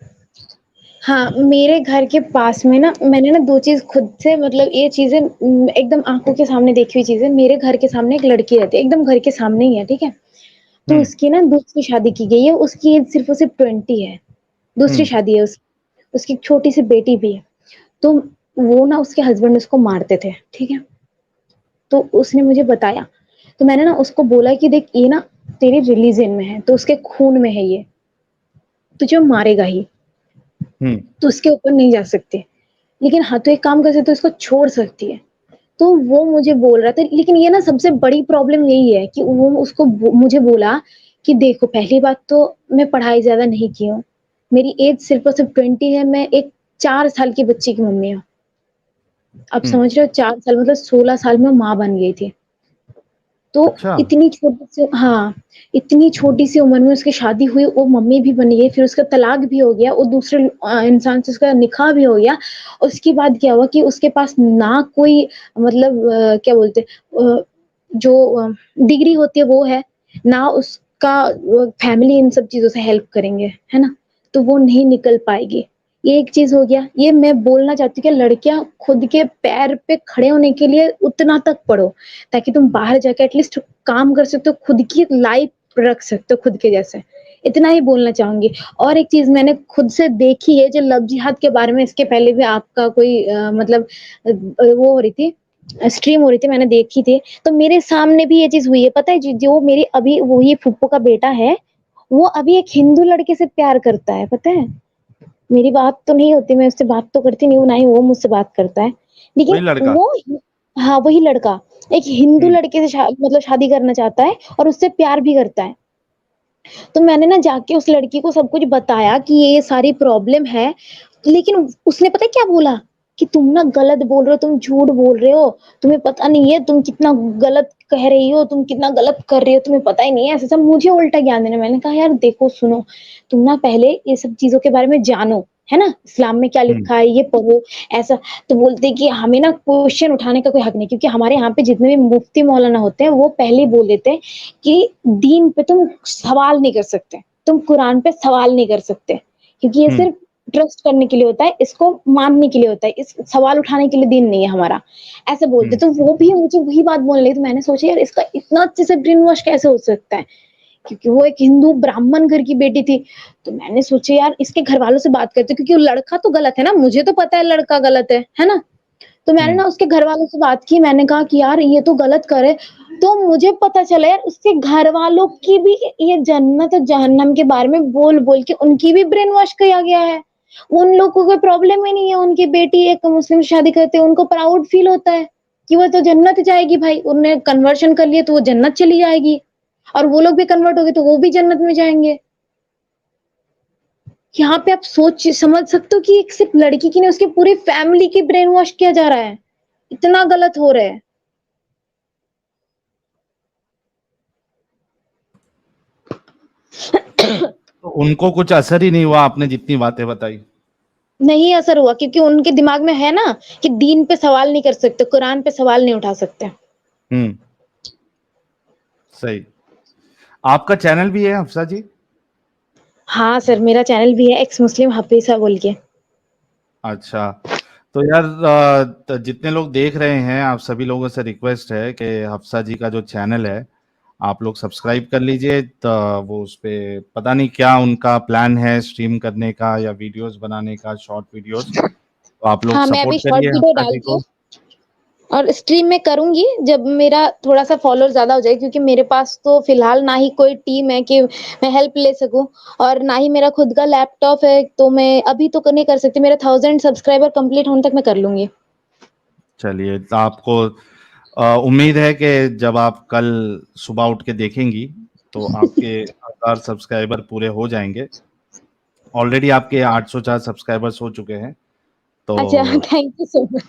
हाँ, मेरे घर के पास में ना मैंने ना 2 चीज़ खुद से मतलब ये चीज़ें एकदम आँखों के सामने देखी हुई चीज़ें। मेरे घर के सामने एक लड़की रहती है, एकदम घर के सामने ही है, ठीक है? तो हुँ, उसकी ना दूसरी शादी की गई है, उसकी एज सिर्फ़ और सिर्फ़ 20 है। दूसरी हुँ, शादी है उसकी, उसकी एक छोटी-सी बेटी भी है। तो वो ना उसके हस्बैंड उसको मारते थे, ठीक है? तो उसने मुझे बताया, तो मैंने ना उसको बोला कि देख ये ना तेरे रिलीजन में है, तो उसके खून में है ये, तुझे मारेगा ही, हुँ, तो उसके ऊपर नहीं जा सकते। लेकिन हाँ, तू एक काम कर सकती है, उसको छोड़ सकती है। तो वो मुझे बोल रहा था लेकिन ये ना सबसे बड़ी प्रॉब्लम यही है कि वो उसको मुझे बोला कि देखो पहली बात तो मैं पढ़ाई ज़्यादा नहीं की हूँ। मेरी एज सिर्फ़ और सिर्फ़ 20 है, मैं एक 4 साल की बच्ची की मम्मी हूँ। आप हुँ। समझ रहे हो 4 साल मतलब 16 साल में माँ बन गई थी। तो अच्छा। इतनी छोटी सी हाँ, इतनी छोटी सी उम्र में उसकी शादी हुई, वो मम्मी भी बन गई, फिर उसका तलाक भी हो गया और दूसरे इंसान से उसका निकाह भी हो गया। उसके बाद क्या हुआ कि उसके पास ना कोई मतलब क्या बोलते हैं जो डिग्री होती है वो है, ना उसका फैमिली इन सब चीज़ों से हेल्प करेंगे, है ना? तो वो नहीं निकल पाएगी। ये एक चीज़ हो गया। ये मैं बोलना चाहती हूँ कि लड़कियाँ खुद के पैर पे खड़े होने के लिए उतना तक पढ़ो। ताकि तुम बाहर जाके एटलीस्ट काम कर सकते हो, खुद की लाइफ रख सकते हो खुद के जैसे। इतना ही बोलना चाहूँगी। और एक चीज़ मैंने खुद से देखी है जो लव जिहाद के बारे में इसके पहले भी आपका कोई मतलब वो हो रही थी स्ट्रीम हो रही थी, मैंने देखी थी। तो मेरे सामने भी ये चीज़ हुई है। पता है जो मेरी अभी वही फूफो का बेटा है, वो अभी एक हिंदू लड़के से प्यार करता है, पता है? मेरी बात तो नहीं होती, मैं उससे बात तो करती नहीं हूँ, ना ही वो मुझसे बात करता है। लेकिन वही लड़का। वो हाँ, वही लड़का एक हिंदू हुँ, लड़के से मतलब शादी करना चाहता है और उससे प्यार भी करता है। तो मैंने ना जाके उस लड़की को सब कुछ बताया कि ये सारी प्रॉब्लम है, लेकिन उसने पता है क्या बोला? कि तुम ना गलत बोल रहे हो, तुम झूठ बोल रहे हो, तुम्हें पता नहीं है तुम कितना गलत कह रही हो, तुम कितना गलत कर रही हो, तुम्हें पता ही नहीं है, ऐसा सब मुझे उल्टा ज्ञान देना। मैंने कहा यार देखो सुनो, तुम ना पहले ये सब चीज़ों के बारे में जानो, है ना? इस्लाम में क्या हुँ, लिखा है ये पढ़ो, ऐसा। तो बोलते कि हमें ना क्वेश्चन उठाने का कोई हक नहीं, क्योंकि हमारे यहाँ पे जितने भी मुफ्ती मौलाना होते हैं, वो पहले ही बोल देते हैं कि दीन पे तुम सवाल नहीं कर सकते, तुम कुरान पे सवाल नहीं कर सकते, क्योंकि ये हुँ, सिर्फ ट्रस्ट करने के लिए होता है, इसको मानने के लिए होता है, इस सवाल उठाने के लिए दीन नहीं है हमारा, ऐसे बोलते। हुँ, तो वो भी मुझे वही बात बोलने लगी, तो मैंने सोचा यार इसका इतना अच्छे से ब्रेन वॉश कैसे हो सकता है? क्योंकि वो एक हिंदू ब्राह्मण घर की बेटी थी। तो मैंने सोचा यार इसके घरवालों से बात करती हूँ, क्योंकि वो लड़का तो गलत है ना, मुझे तो पता है लड़का गलत है ना? तो मैंने हुँ, ना उसके घरवालों से बात की, मैंने कहा कि यार ये तो गलत करे। तो मुझे पता चला यार उसके घरवालों की भी ये जन्नत और जहन्नम के बारे में बोल-बोल के उनकी भी ब्रेन वॉश किया गया है। उन लोगों को कोई प्रॉब्लम ही नहीं है, उनकी बेटी एक मुस्लिम से शादी करते हैं, उनको प्राउड फील होता है कि वो तो जन्नत जाएगी भाई, उन्होंने कन्वर्शन कर लिया तो वो जन्नत चली जाएगी, और वो लोग भी कन्वर्ट हो गए तो वो भी जन्नत में जाएँगे। यहाँ पे आप सोच समझ सकते हो कि एक सिर्फ लड़की की नहीं, उसकी पूरी फैमिली की ब्रेन वॉश किया जा रहा है। इतना गलत हो रहा है। तो उनको कुछ असर ही नहीं हुआ आपने जितनी बातें बताई? नहीं असर हुआ, क्योंकि उनके दिमाग में है ना कि दीन पे सवाल नहीं कर सकते, कुरान पे सवाल नहीं उठा सकते। हुँ, सही। आपका चैनल भी है हफ्सा जी? हाँ सर, मेरा चैनल भी है एक्स मुस्लिम हफीसा बोल के। अच्छा, तो यार जितने लोग देख रहे हैं, आप सभी लोगों से रिक्वेस्ट है कि हफ्सा जी का जो चैनल है, आप लोग सब्सक्राइब कर लीजिए। तो वो उसपे पता नहीं क्या उनका प्लान है स्ट्रीम करने का या वीडियोस बनाने का, शॉर्ट वीडियोस। तो आप लोग हाँ, मैं अभी सपोर्ट शॉर्ट करिए वीडियो हफ्सा डाल जी के को। और स्ट्रीम में करूँगी जब मेरा थोड़ा-सा फॉलोअर ज़्यादा हो जाए, क्योंकि मेरे पास तो फिलहाल ना ही कोई टीम है कि मैं हेल्प ले सकूँ, और ना ही मेरा खुद का लैपटॉप है, तो मैं अभी तो नहीं कर सकती। मेरा 1000 सब्सक्राइबर कंप्लीट होने तक मैं कर लूँगी। चलिए, तो आपको उम्मीद है कि जब आप कल सुबह उठ के देखेंगी, तो आपके 1000 सब्सक्राइबर पूरे हो जाएँगे। ऑलरेडी आपके 804 सब्सक्राइबर्स हो चुके हैं। अच्छा तो थैंक यू सो मच।